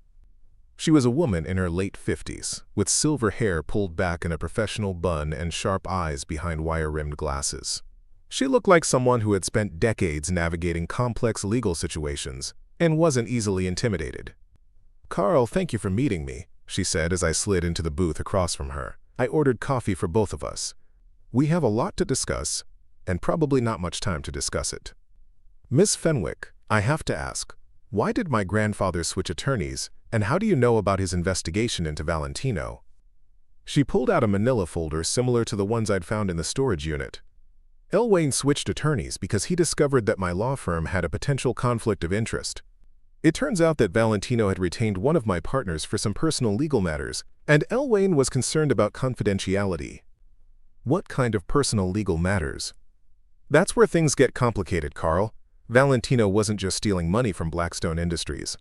She was a woman in her late 50s, with silver hair pulled back in a professional bun and sharp eyes behind wire-rimmed glasses. She looked like someone who had spent decades navigating complex legal situations and wasn't easily intimidated. "Carl, thank you for meeting me," she said as I slid into the booth across from her. "I ordered coffee for both of us. We have a lot to discuss, and probably not much time to discuss it. Miss Fenwick, I have to ask, why did my grandfather switch attorneys, and how do you know about his investigation into Valentino?" She pulled out a manila folder similar to the ones I'd found in the storage unit. "Elwayne switched attorneys because he discovered that my law firm had a potential conflict of interest. It turns out that Valentino had retained one of my partners for some personal legal matters, and Elwayne was concerned about confidentiality." "What kind of personal legal matters?" "That's where things get complicated, Carl. Valentino wasn't just stealing money from Blackstone Industries.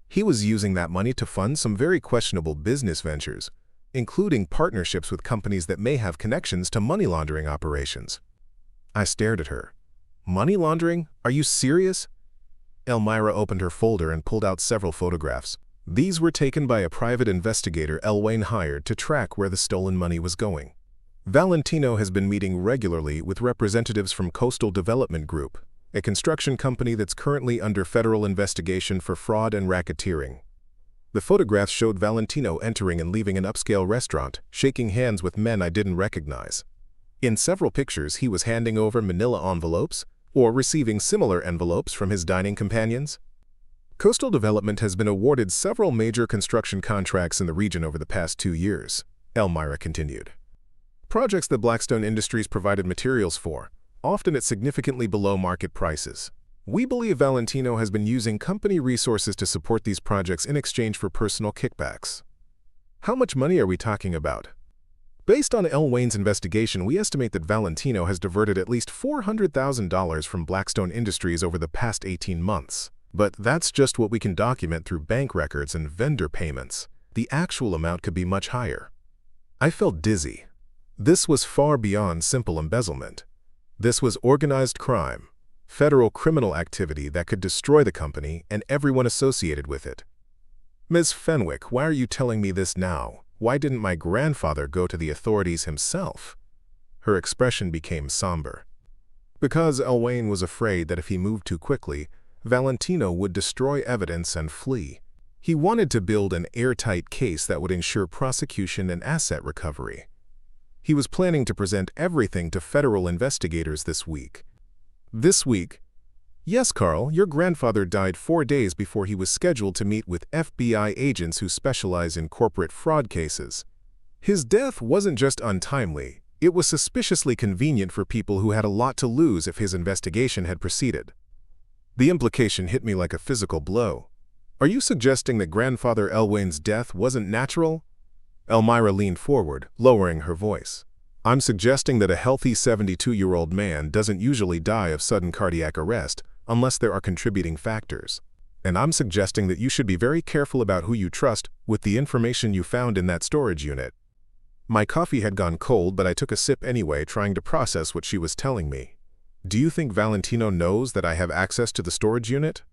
He was using that money to fund some very questionable business ventures, including partnerships with companies that may have connections to money laundering operations." I stared at her. "Money laundering? Are you serious?" Elmira opened her folder and pulled out several photographs. These were taken by a private investigator Elwayne hired to track where the stolen money was going. "Valentino has been meeting regularly with representatives from Coastal Development Group, a construction company that's currently under federal investigation for fraud and racketeering." The photographs showed Valentino entering and leaving an upscale restaurant, shaking hands with men I didn't recognize. In several pictures, he was handing over manila envelopes or receiving similar envelopes from his dining companions. Coastal Development has been awarded several major construction contracts in the region over the past 2 years, Elmira continued. Projects that Blackstone Industries provided materials for, often at significantly below market prices. We believe Valentino has been using company resources to support these projects in exchange for personal kickbacks. How much money are we talking about? Based on Elwayne's investigation, we estimate that Valentino has diverted at least $400,000 from Blackstone Industries over the past 18 months. But that's just what we can document through bank records and vendor payments. The actual amount could be much higher. I felt dizzy. This was far beyond simple embezzlement. This was organized crime, federal criminal activity that could destroy the company and everyone associated with it. "Ms. Fenwick, why are you telling me this now? Why didn't my grandfather go to the authorities himself?" Her expression became somber. "Because Elwayne was afraid that if he moved too quickly, Valentino would destroy evidence and flee. He wanted to build an airtight case that would ensure prosecution and asset recovery. He was planning to present everything to federal investigators this week." "This week?" "Yes, Carl, your grandfather died 4 days before he was scheduled to meet with FBI agents who specialize in corporate fraud cases. His death wasn't just untimely, It was suspiciously convenient for people who had a lot to lose if his investigation had proceeded. The implication hit me like a physical blow. Are you suggesting that Grandfather Elwayne's death wasn't natural? Elmira leaned forward, lowering her voice. I'm suggesting that a healthy 72-year-old man doesn't usually die of sudden cardiac arrest unless there are contributing factors. And I'm suggesting that you should be very careful about who you trust with the information you found in that storage unit. My coffee had gone cold, but I took a sip anyway, trying to process what she was telling me. Do you think Valentino knows that I have access to the storage unit?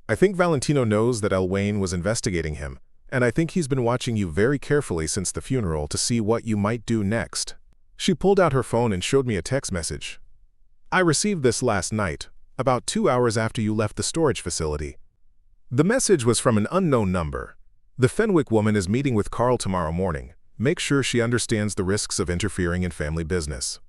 I think Valentino knows that Elwayne was investigating him, and I think he's been watching you very carefully since the funeral to see what you might do next. She pulled out her phone and showed me a text message. I received this last night, about 2 hours after you left the storage facility. The message was from an unknown number. The Fenwick woman is meeting with Carl tomorrow morning. Make sure she understands the risks of interfering in family business.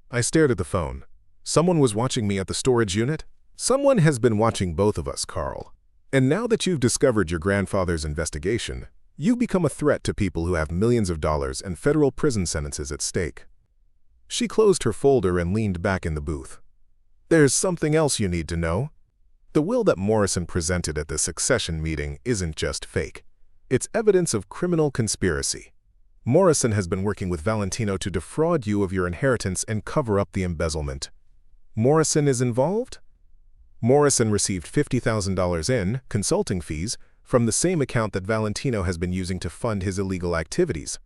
I stared at the phone. Someone was watching me at the storage unit? Someone has been watching both of us, Carl. And now that you've discovered your grandfather's investigation, you've become a threat to people who have millions of dollars and federal prison sentences at stake. She closed her folder and leaned back in the booth. There's something else you need to know. The will that Morrison presented at the succession meeting isn't just fake. It's evidence of criminal conspiracy. Morrison has been working with Valentino to defraud you of your inheritance and cover up the embezzlement. Morrison is involved? Morrison received $50,000 in consulting fees from the same account that Valentino has been using to fund his illegal activities.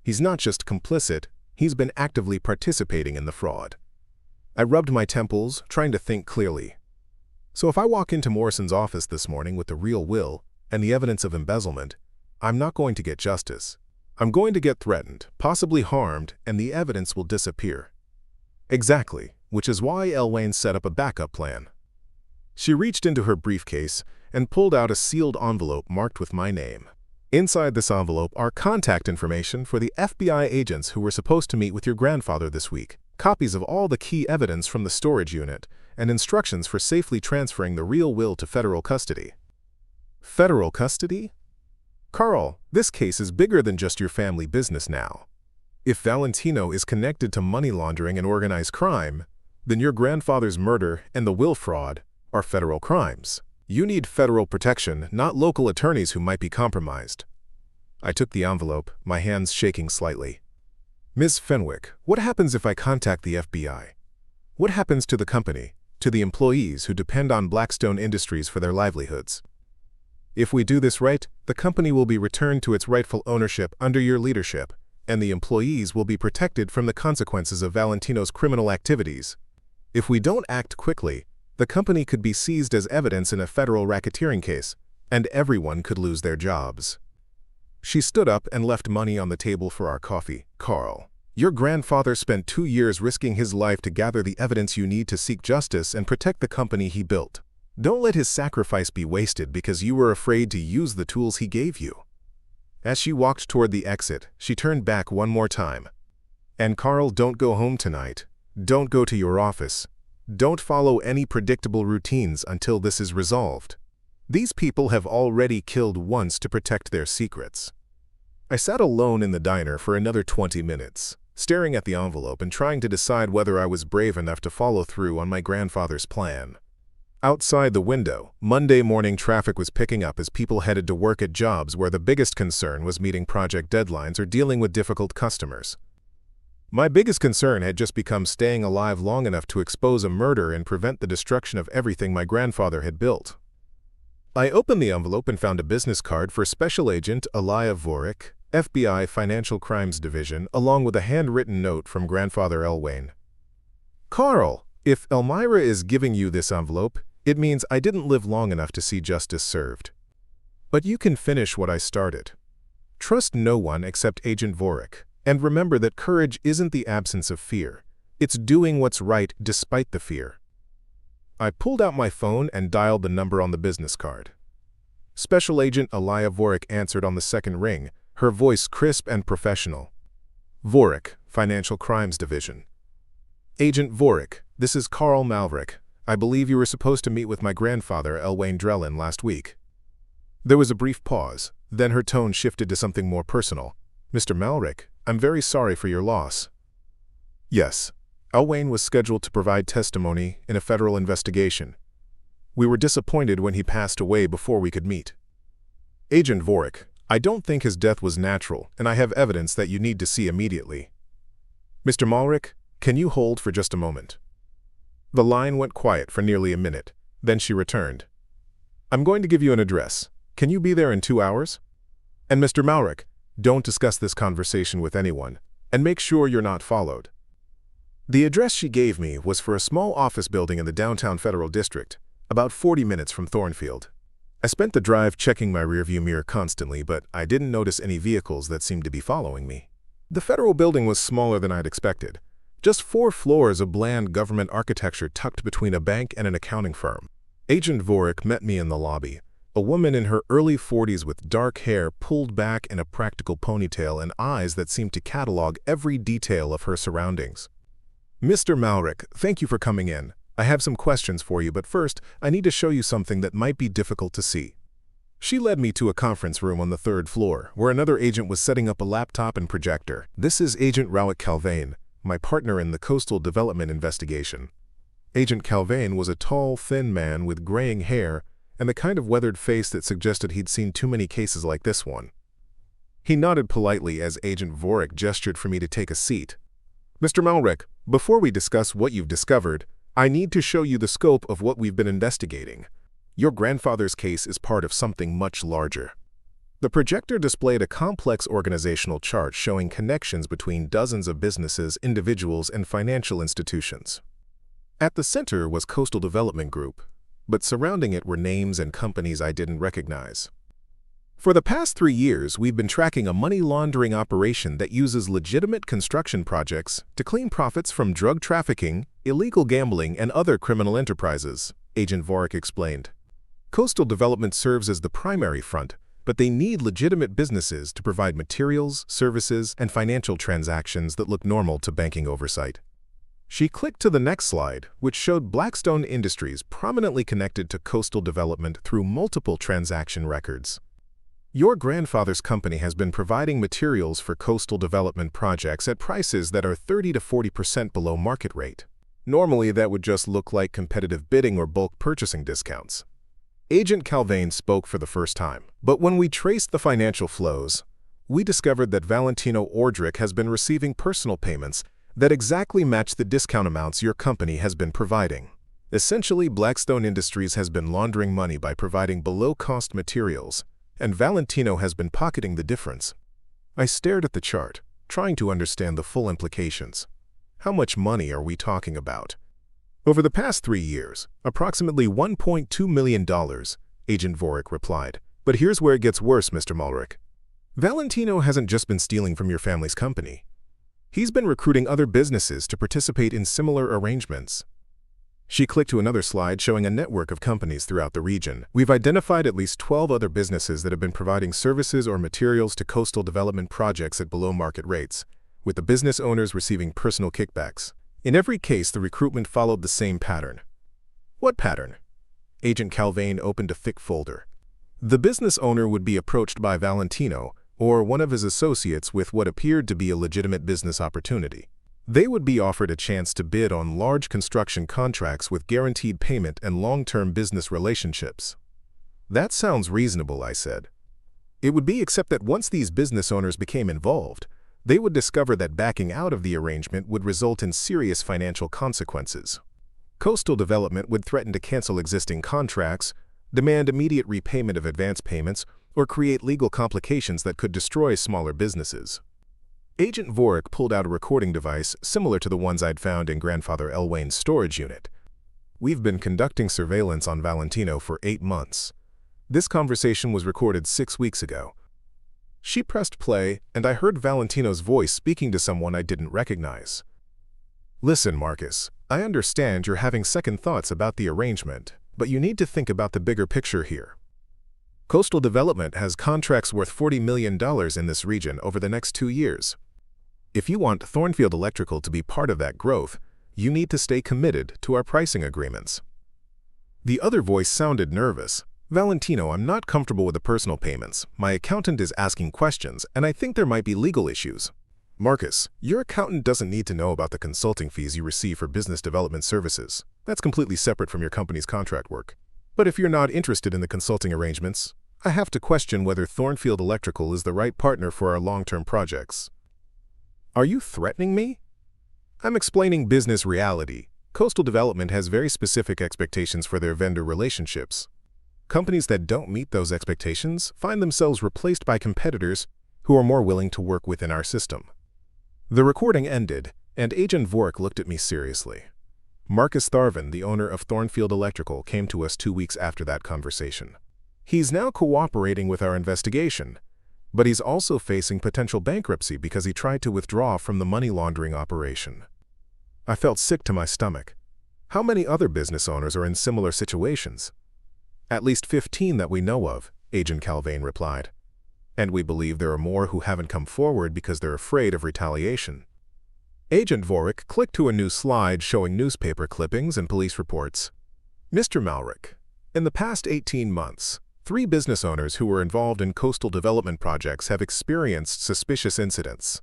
He's not just complicit, he's been actively participating in the fraud. I rubbed my temples, trying to think clearly. So if I walk into Morrison's office this morning with the real will and the evidence of embezzlement, I'm not going to get justice. I'm going to get threatened, possibly harmed, and the evidence will disappear. Exactly, which is why Elwayne set up a backup plan. She reached into her briefcase and pulled out a sealed envelope marked with my name. Inside this envelope are contact information for the FBI agents who were supposed to meet with your grandfather this week, copies of all the key evidence from the storage unit, and instructions for safely transferring the real will to federal custody. Federal custody? Carl, this case is bigger than just your family business now. If Valentino is connected to money laundering and organized crime, then your grandfather's murder and the will fraud are federal crimes. You need federal protection, not local attorneys who might be compromised. I took the envelope, my hands shaking slightly. Ms. Fenwick, what happens if I contact the FBI? What happens to the company, to the employees who depend on Blackstone Industries for their livelihoods? If we do this right, the company will be returned to its rightful ownership under your leadership, and the employees will be protected from the consequences of Valentino's criminal activities. If we don't act quickly, the company could be seized as evidence in a federal racketeering case, and everyone could lose their jobs. She stood up and left money on the table for our coffee. Carl, your grandfather spent 2 years risking his life to gather the evidence you need to seek justice and protect the company he built. Don't let his sacrifice be wasted because you were afraid to use the tools he gave you. As she walked toward the exit, she turned back one more time. And Carl, don't go home tonight. Don't go to your office. Don't follow any predictable routines until this is resolved. These people have already killed once to protect their secrets. I sat alone in the diner for another 20 minutes, staring at the envelope and trying to decide whether I was brave enough to follow through on my grandfather's plan. Outside the window, Monday morning traffic was picking up as people headed to work at jobs where the biggest concern was meeting project deadlines or dealing with difficult customers. My biggest concern had just become staying alive long enough to expose a murder and prevent the destruction of everything my grandfather had built. I opened the envelope and found a business card for Special Agent Elijah Vorek, FBI Financial Crimes Division, along with a handwritten note from Grandfather Elwayne. Carl, if Elmira is giving you this envelope, it means I didn't live long enough to see justice served. But you can finish what I started. Trust no one except Agent Vorek, and remember that courage isn't the absence of fear. It's doing what's right despite the fear. I pulled out my phone and dialed the number on the business card. Special Agent Elijah Vorek answered on the second ring, her voice crisp and professional. Vorek, Financial Crimes Division. Agent Vorek, this is Carl Malric. I believe you were supposed to meet with my grandfather, Elwayne Drellin, last week. There was a brief pause, then her tone shifted to something more personal. Mr. Malric, I'm very sorry for your loss. Yes, Elwain was scheduled to provide testimony in a federal investigation. We were disappointed when he passed away before we could meet. Agent Vorik, I don't think his death was natural, and I have evidence that you need to see immediately. Mr. Malric, can you hold for just a moment? The line went quiet for nearly a minute. Then she returned. I'm going to give you an address. Can you be there in 2 hours? And Mr. Malric, don't discuss this conversation with anyone, and make sure you're not followed. The address she gave me was for a small office building in the downtown Federal District, about 40 minutes from Thornfield. I spent the drive checking my rearview mirror constantly, but I didn't notice any vehicles that seemed to be following me. The federal building was smaller than I'd expected. Just 4 floors of bland government architecture tucked between a bank and an accounting firm. Agent Vorik met me in the lobby, a woman in her early 40s with dark hair pulled back in a practical ponytail and eyes that seemed to catalog every detail of her surroundings. Mr. Malric, thank you for coming in. I have some questions for you, but first, I need to show you something that might be difficult to see. She led me to a conference room on the 3rd floor, where another agent was setting up a laptop and projector. This is Agent Rowett Calvane, my partner in the coastal development investigation. Agent Calvane was a tall, thin man with graying hair and the kind of weathered face that suggested he'd seen too many cases like this one. He nodded politely as Agent Vorik gestured for me to take a seat. Mr. Malric, before we discuss what you've discovered, I need to show you the scope of what we've been investigating. Your grandfather's case is part of something much larger. The projector displayed a complex organizational chart showing connections between dozens of businesses, individuals, and financial institutions. At the center was Coastal Development Group, but surrounding it were names and companies I didn't recognize. For the past 3 years, we've been tracking a money laundering operation that uses legitimate construction projects to claim profits from drug trafficking, illegal gambling, and other criminal enterprises, Agent Vorik explained. Coastal Development serves as the primary front, but they need legitimate businesses to provide materials, services, and financial transactions that look normal to banking oversight. She clicked to the next slide, which showed Blackstone Industries prominently connected to Coastal Development through multiple transaction records. Your grandfather's company has been providing materials for coastal development projects at prices that are 30 to 40% below market rate. Normally, that would just look like competitive bidding or bulk purchasing discounts. Agent Calvane spoke for the first time. But when we traced the financial flows, we discovered that Valentino Ordric has been receiving personal payments that exactly match the discount amounts your company has been providing. Essentially, Blackstone Industries has been laundering money by providing below-cost materials, and Valentino has been pocketing the difference. I stared at the chart, trying to understand the full implications. How much money are we talking about? Over the past 3 years, approximately $1.2 million, Agent Vorik replied. But here's where it gets worse, Mr. Malric. Valentino hasn't just been stealing from your family's company. He's been recruiting other businesses to participate in similar arrangements. She clicked to another slide showing a network of companies throughout the region. We've identified at least 12 other businesses that have been providing services or materials to coastal development projects at below-market rates, with the business owners receiving personal kickbacks. In every case, the recruitment followed the same pattern. What pattern? Agent Calvane opened a thick folder. The business owner would be approached by Valentino or one of his associates with what appeared to be a legitimate business opportunity. They would be offered a chance to bid on large construction contracts with guaranteed payment and long-term business relationships. That sounds reasonable, I said. It would be, except that once these business owners became involved, they would discover that backing out of the arrangement would result in serious financial consequences. Coastal Development would threaten to cancel existing contracts, demand immediate repayment of advance payments, or create legal complications that could destroy smaller businesses. Agent Vorik pulled out a recording device similar to the ones I'd found in Grandfather Elwain's storage unit. We've been conducting surveillance on Valentino for 8 months. This conversation was recorded 6 weeks ago. She pressed play, and I heard Valentino's voice speaking to someone I didn't recognize. Listen, Marcus, I understand you're having second thoughts about the arrangement, but you need to think about the bigger picture here. Coastal Development has contracts worth $40 million in this region over the next 2 years. If you want Thornfield Electrical to be part of that growth, you need to stay committed to our pricing agreements. The other voice sounded nervous. Valentino, I'm not comfortable with the personal payments. My accountant is asking questions, and I think there might be legal issues. Marcus, your accountant doesn't need to know about the consulting fees you receive for business development services. That's completely separate from your company's contract work. But if you're not interested in the consulting arrangements, I have to question whether Thornfield Electrical is the right partner for our long-term projects. Are you threatening me? I'm explaining business reality. Coastal Development has very specific expectations for their vendor relationships. Companies that don't meet those expectations find themselves replaced by competitors who are more willing to work within our system. The recording ended, and Agent Vork looked at me seriously. Marcus Tharvin, the owner of Thornfield Electrical, came to us 2 weeks after that conversation. He's now cooperating with our investigation, but he's also facing potential bankruptcy because he tried to withdraw from the money laundering operation. I felt sick to my stomach. How many other business owners are in similar situations? At least 15 that we know of, Agent Calvain replied. And we believe there are more who haven't come forward because they're afraid of retaliation. Agent Vork clicked to a new slide showing newspaper clippings and police reports. Mr. Malric, in the past 18 months, 3 business owners who were involved in coastal development projects have experienced suspicious incidents.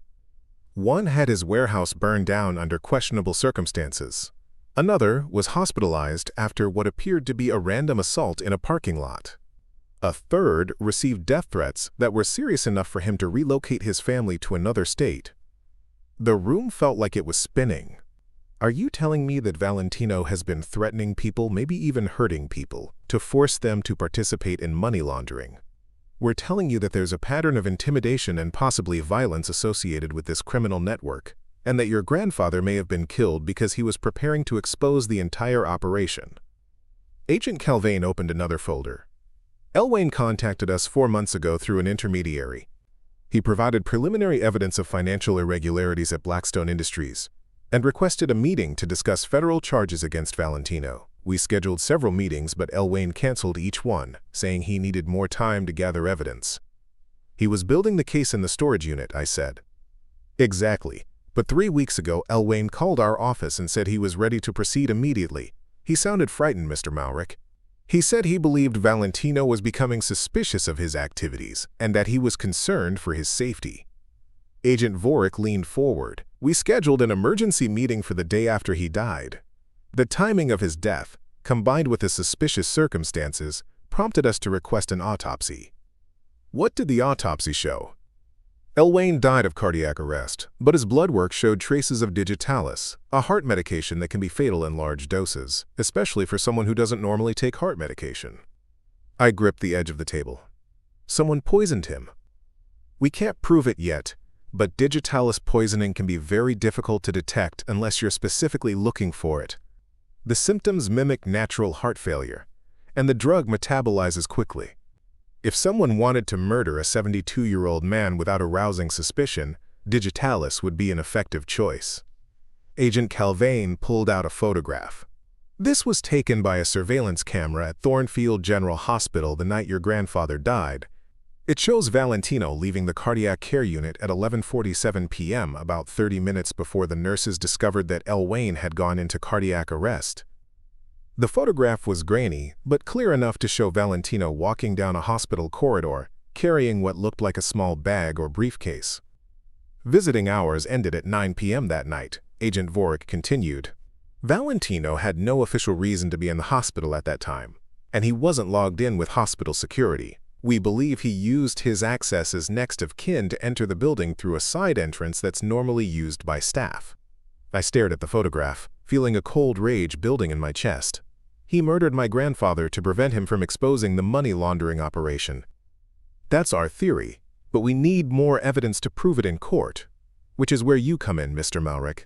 One had his warehouse burned down under questionable circumstances. Another was hospitalized after what appeared to be a random assault in a parking lot. A third received death threats that were serious enough for him to relocate his family to another state. The room felt like it was spinning. Are you telling me that Valentino has been threatening people, maybe even hurting people, to force them to participate in money laundering? We're telling you that there's a pattern of intimidation and possibly violence associated with this criminal network, and that your grandfather may have been killed because he was preparing to expose the entire operation. Agent Calvain opened another folder. Elwayne contacted us 4 months ago through an intermediary. He provided preliminary evidence of financial irregularities at Blackstone Industries and requested a meeting to discuss federal charges against Valentino. We scheduled several meetings, but Elwayne canceled each one, saying he needed more time to gather evidence. He was building the case in the storage unit, I said. Exactly. But 3 weeks ago, Elwayne called our office and said he was ready to proceed immediately. He sounded frightened, Mr. Malric. He said he believed Valentino was becoming suspicious of his activities and that he was concerned for his safety. Agent Vork leaned forward. We scheduled an emergency meeting for the day after he died. The timing of his death, combined with the suspicious circumstances, prompted us to request an autopsy. What did the autopsy show? Elwayne died of cardiac arrest, but his blood work showed traces of digitalis, a heart medication that can be fatal in large doses, especially for someone who doesn't normally take heart medication. I gripped the edge of the table. Someone poisoned him. We can't prove it yet, but digitalis poisoning can be very difficult to detect unless you're specifically looking for it. The symptoms mimic natural heart failure, and the drug metabolizes quickly. If someone wanted to murder a 72-year-old man without arousing suspicion, digitalis would be an effective choice. Agent Calvain pulled out a photograph. This was taken by a surveillance camera at Thornfield General Hospital the night your grandfather died. It shows Valentino leaving the cardiac care unit at 11:47 p.m., about 30 minutes before the nurses discovered that Elwayne had gone into cardiac arrest. The photograph was grainy, but clear enough to show Valentino walking down a hospital corridor, carrying what looked like a small bag or briefcase. Visiting hours ended at 9 p.m. that night, Agent Vork continued. Valentino had no official reason to be in the hospital at that time, and he wasn't logged in with hospital security. We believe he used his access as next of kin to enter the building through a side entrance that's normally used by staff. I stared at the photograph, feeling a cold rage building in my chest. He murdered my grandfather to prevent him from exposing the money laundering operation. That's our theory, but we need more evidence to prove it in court, which is where you come in, Mr. Malric.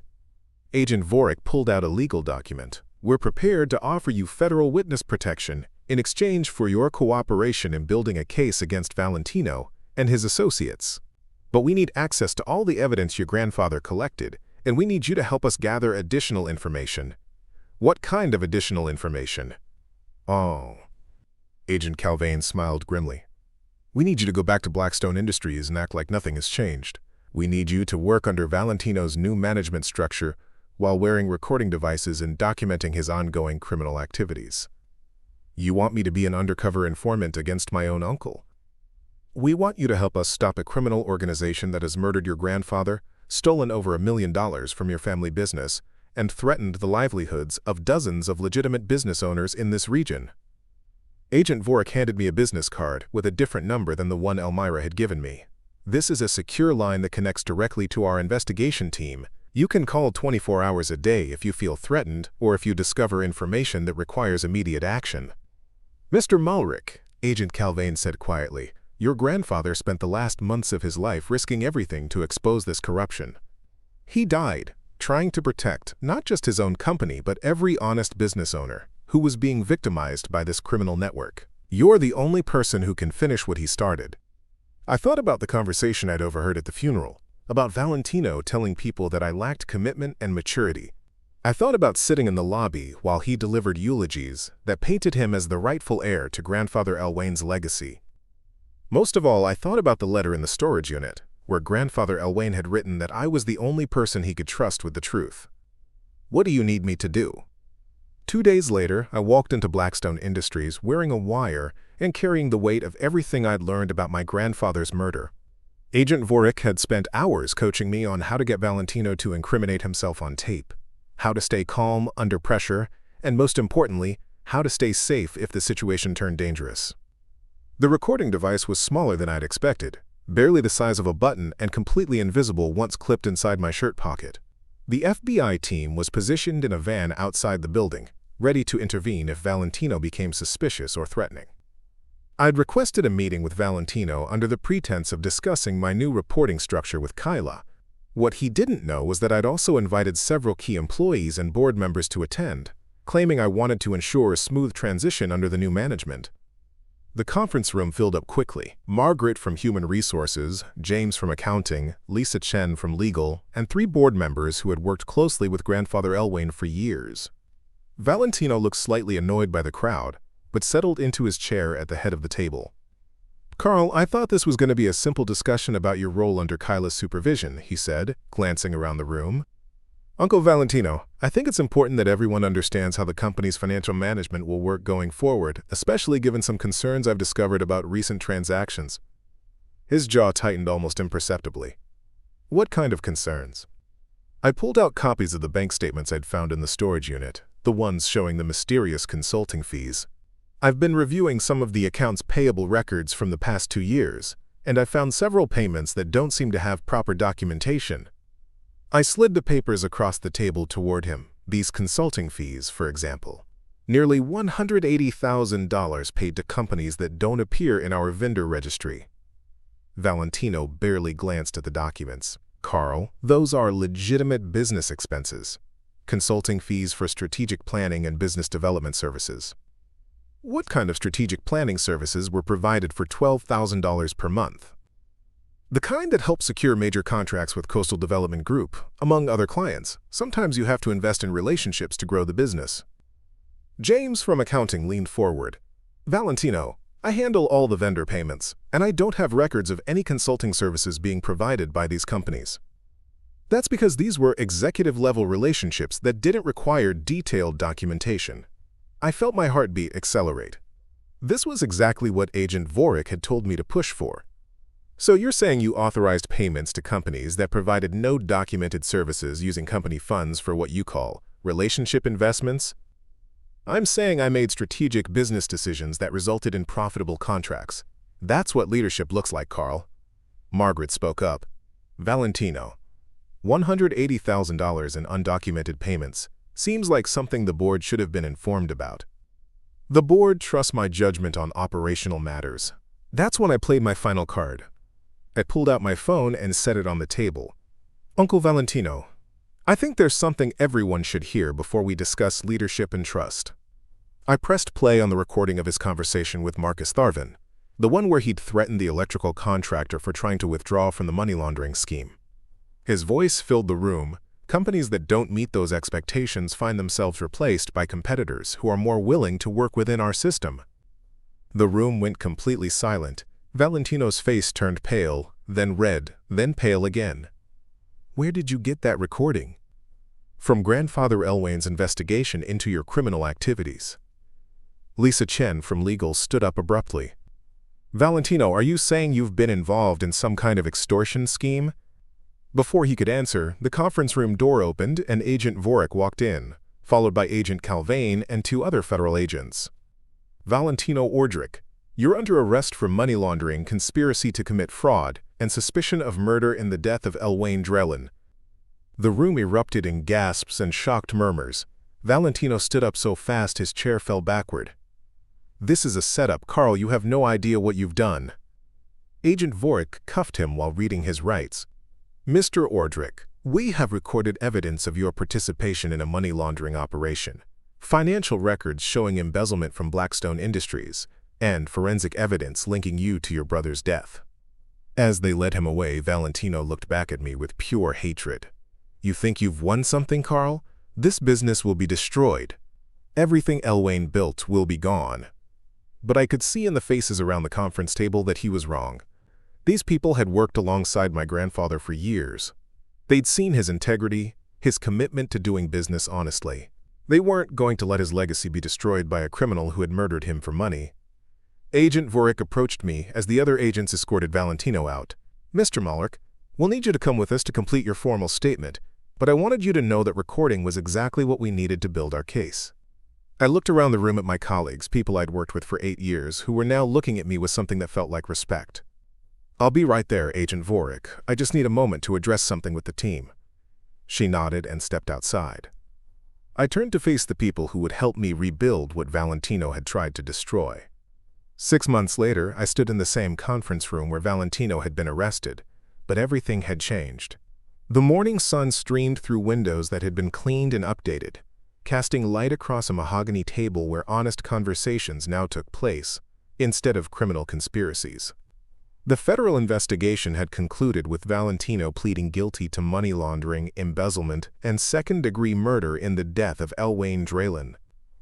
Agent Vork pulled out a legal document. We're prepared to offer you federal witness protection in exchange for your cooperation in building a case against Valentino and his associates. But we need access to all the evidence your grandfather collected, and we need you to help us gather additional information. What kind of additional information? Oh. Agent Calvain smiled grimly. We need you to go back to Blackstone Industries and act like nothing has changed. We need you to work under Valentino's new management structure while wearing recording devices and documenting his ongoing criminal activities. You want me to be an undercover informant against my own uncle? We want you to help us stop a criminal organization that has murdered your grandfather stolen over $1 million from your family business, and threatened the livelihoods of dozens of legitimate business owners in this region. Agent Vorik handed me a business card with a different number than the one Elmira had given me. This is a secure line that connects directly to our investigation team. You can call 24 hours a day if you feel threatened or if you discover information that requires immediate action. Mr. Malric, Agent Calvane said quietly, your grandfather spent the last months of his life risking everything to expose this corruption. He died trying to protect not just his own company but every honest business owner who was being victimized by this criminal network. You're the only person who can finish what he started. I thought about the conversation I'd overheard at the funeral, about Valentino telling people that I lacked commitment and maturity. I thought about sitting in the lobby while he delivered eulogies that painted him as the rightful heir to Grandfather Elwayne's legacy. Most of all, I thought about the letter in the storage unit, where Grandfather Elwayne had written that I was the only person he could trust with the truth. What do you need me to do? 2 days later, I walked into Blackstone Industries wearing a wire and carrying the weight of everything I'd learned about my grandfather's murder. Agent Vorik had spent hours coaching me on how to get Valentino to incriminate himself on tape, how to stay calm under pressure, and most importantly, how to stay safe if the situation turned dangerous. The recording device was smaller than I'd expected, barely the size of a button and completely invisible once clipped inside my shirt pocket. The FBI team was positioned in a van outside the building, ready to intervene if Valentino became suspicious or threatening. I'd requested a meeting with Valentino under the pretense of discussing my new reporting structure with Kyla. What he didn't know was that I'd also invited several key employees and board members to attend, claiming I wanted to ensure a smooth transition under the new management. The conference room filled up quickly. Margaret from Human Resources, James from Accounting, Lisa Chen from Legal, and 3 board members who had worked closely with Grandfather Elwayne for years. Valentino looked slightly annoyed by the crowd, but settled into his chair at the head of the table. Carl, I thought this was going to be a simple discussion about your role under Kyla's supervision, he said, glancing around the room. Uncle Valentino, I think it's important that everyone understands how the company's financial management will work going forward, especially given some concerns I've discovered about recent transactions. His jaw tightened almost imperceptibly. What kind of concerns? I pulled out copies of the bank statements I'd found in the storage unit, the ones showing the mysterious consulting fees. I've been reviewing some of the accounts payable records from the past 2 years, and I found several payments that don't seem to have proper documentation. I slid the papers across the table toward him, these consulting fees, for example. Nearly $180,000 paid to companies that don't appear in our vendor registry. Valentino barely glanced at the documents. Carl, those are legitimate business expenses. Consulting fees for strategic planning and business development services. What kind of strategic planning services were provided for $12,000 per month? The kind that helps secure major contracts with Coastal Development Group, among other clients. Sometimes you have to invest in relationships to grow the business. James from Accounting leaned forward. Valentino, I handle all the vendor payments, and I don't have records of any consulting services being provided by these companies. That's because these were executive-level relationships that didn't require detailed documentation. I felt my heartbeat accelerate. This was exactly what Agent Vorik had told me to push for. So you're saying you authorized payments to companies that provided no documented services using company funds for what you call relationship investments? I'm saying I made strategic business decisions that resulted in profitable contracts. That's what leadership looks like, Carl. Margaret spoke up. Valentino, $180,000 in undocumented payments seems like something the board should have been informed about. The board trusts my judgment on operational matters. That's when I played my final card. I pulled out my phone and set it on the table. Uncle Valentino, I think there's something everyone should hear before we discuss leadership and trust. I pressed play on the recording of his conversation with Marcus Tharvin, the one where he'd threatened the electrical contractor for trying to withdraw from the money laundering scheme. His voice filled the room. Companies that don't meet those expectations find themselves replaced by competitors who are more willing to work within our system. The room went completely silent. Valentino's face turned pale, then red, then pale again. Where did you get that recording? From Grandfather Elwayne's investigation into your criminal activities. Lisa Chen from Legal stood up abruptly. Valentino, are you saying you've been involved in some kind of extortion scheme? Before he could answer, the conference room door opened and Agent Vorik walked in, followed by Agent Calvane and two other federal agents. Valentino Ordric, you're under arrest for money laundering, conspiracy to commit fraud, and suspicion of murder in the death of Elwayne Drellin. The room erupted in gasps and shocked murmurs. Valentino stood up so fast his chair fell backward. This is a setup, Carl, you have no idea what you've done. Agent Vorik cuffed him while reading his rights. Mr. Ordric, we have recorded evidence of your participation in a money laundering operation, financial records showing embezzlement from Blackstone Industries, and forensic evidence linking you to your brother's death. As they led him away, Valentino looked back at me with pure hatred. You think you've won something, Carl? This business will be destroyed. Everything Elwayne built will be gone. But I could see in the faces around the conference table that he was wrong. These people had worked alongside my grandfather for years. They'd seen his integrity, his commitment to doing business honestly. They weren't going to let his legacy be destroyed by a criminal who had murdered him for money. Agent Vorik approached me as the other agents escorted Valentino out. Mr. Malric, we'll need you to come with us to complete your formal statement, but I wanted you to know that recording was exactly what we needed to build our case. I looked around the room at my colleagues, people I'd worked with for 8 years, who were now looking at me with something that felt like respect. I'll be right there, Agent Vorik. I just need a moment to address something with the team. She nodded and stepped outside. I turned to face the people who would help me rebuild what Valentino had tried to destroy. 6 months later, I stood in the same conference room where Valentino had been arrested, but everything had changed. The morning sun streamed through windows that had been cleaned and updated, casting light across a mahogany table where honest conversations now took place, instead of criminal conspiracies. The federal investigation had concluded with Valentino pleading guilty to money laundering, embezzlement, and second-degree murder in the death of Elwayne Drellin.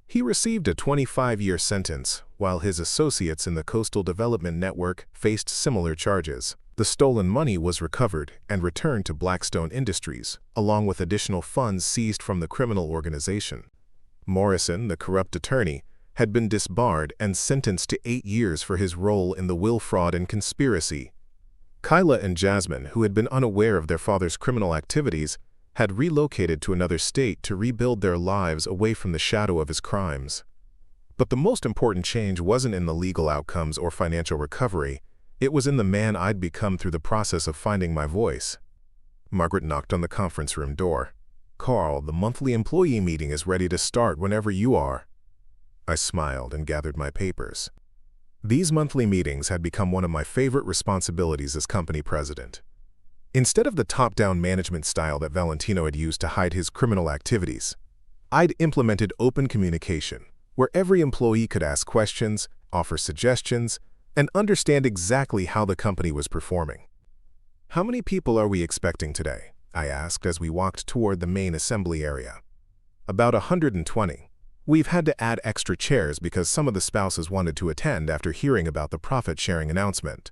He received a 25-year sentence, while his associates in the Coastal Development Network faced similar charges. The stolen money was recovered and returned to Blackstone Industries, along with additional funds seized from the criminal organization. Morrison, the corrupt attorney, had been disbarred and sentenced to 8 years for his role in the will fraud and conspiracy. Kyla and Jasmine, who had been unaware of their father's criminal activities, had relocated to another state to rebuild their lives away from the shadow of his crimes. But the most important change wasn't in the legal outcomes or financial recovery. It was in the man I'd become through the process of finding my voice. Margaret knocked on the conference room door. Carl, the monthly employee meeting is ready to start whenever you are. I smiled and gathered my papers. These monthly meetings had become one of my favorite responsibilities as company president. Instead of the top-down management style that Valentino had used to hide his criminal activities, I'd implemented open communication, where every employee could ask questions, offer suggestions, and understand exactly how the company was performing. How many people are we expecting today? I asked as we walked toward the main assembly area. About 120. We've had to add extra chairs because some of the spouses wanted to attend after hearing about the profit-sharing announcement.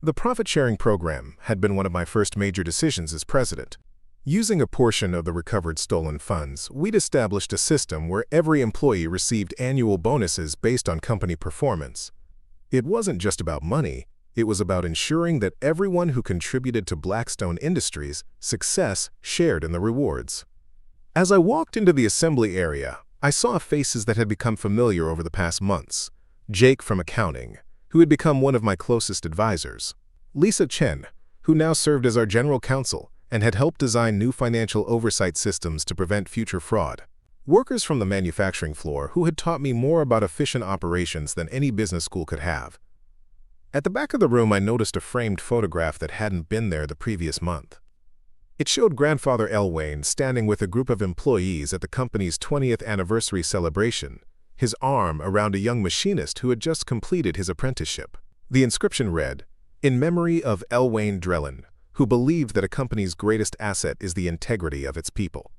The profit-sharing program had been one of my first major decisions as president. Using a portion of the recovered stolen funds, we'd established a system where every employee received annual bonuses based on company performance. It wasn't just about money, it was about ensuring that everyone who contributed to Blackstone Industries' success shared in the rewards. As I walked into the assembly area, I saw faces that had become familiar over the past months. Jake from accounting, who had become one of my closest advisors. Lisa Chen, who now served as our general counsel and had helped design new financial oversight systems to prevent future fraud. Workers from the manufacturing floor who had taught me more about efficient operations than any business school could have. At the back of the room, I noticed a framed photograph that hadn't been there the previous month. It showed Grandfather Elwayne standing with a group of employees at the company's 20th anniversary celebration, his arm around a young machinist who had just completed his apprenticeship. The inscription read, "In memory of Elwayne Drellin, who believed that a company's greatest asset is the integrity of its people."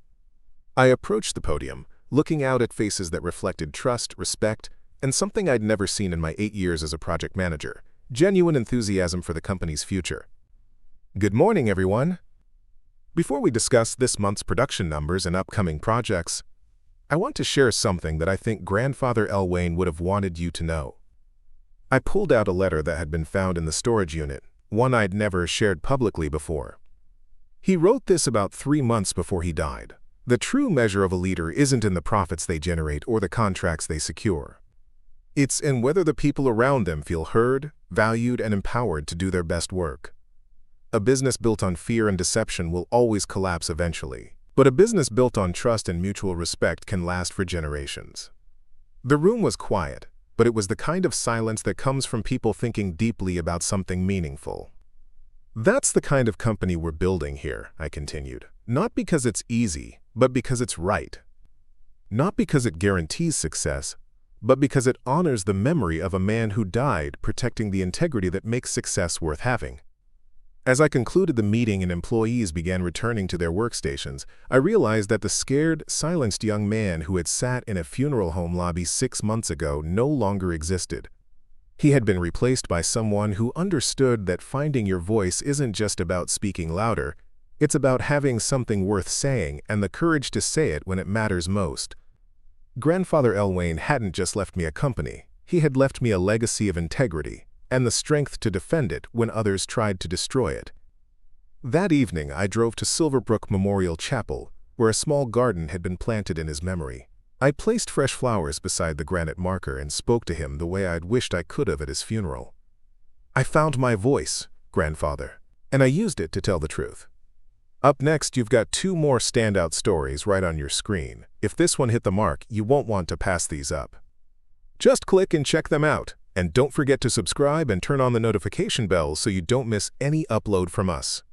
I approached the podium, looking out at faces that reflected trust, respect, and something I'd never seen in my 8 years as a project manager, genuine enthusiasm for the company's future. Good morning, everyone. Before we discuss this month's production numbers and upcoming projects, I want to share something that I think Grandfather Elwayne would have wanted you to know. I pulled out a letter that had been found in the storage unit, one I'd never shared publicly before. He wrote this about 3 months before he died. The true measure of a leader isn't in the profits they generate or the contracts they secure. It's in whether the people around them feel heard, valued, and empowered to do their best work. A business built on fear and deception will always collapse eventually, but a business built on trust and mutual respect can last for generations. The room was quiet, but it was the kind of silence that comes from people thinking deeply about something meaningful. That's the kind of company we're building here, I continued. Not because it's easy, but because it's right. Not because it guarantees success, but because it honors the memory of a man who died protecting the integrity that makes success worth having. As I concluded the meeting and employees began returning to their workstations, I realized that the scared, silenced young man who had sat in a funeral home lobby 6 months ago no longer existed. He had been replaced by someone who understood that finding your voice isn't just about speaking louder, it's about having something worth saying and the courage to say it when it matters most. Grandfather Elwayne hadn't just left me a company, he had left me a legacy of integrity and the strength to defend it when others tried to destroy it. That evening, I drove to Silverbrook Memorial Chapel, where a small garden had been planted in his memory. I placed fresh flowers beside the granite marker and spoke to him the way I'd wished I could have at his funeral. I found my voice, Grandfather, and I used it to tell the truth. Up next, you've got 2 more standout stories right on your screen. If this one hit the mark, you won't want to pass these up. Just click and check them out. And don't forget to subscribe and turn on the notification bell so you don't miss any upload from us.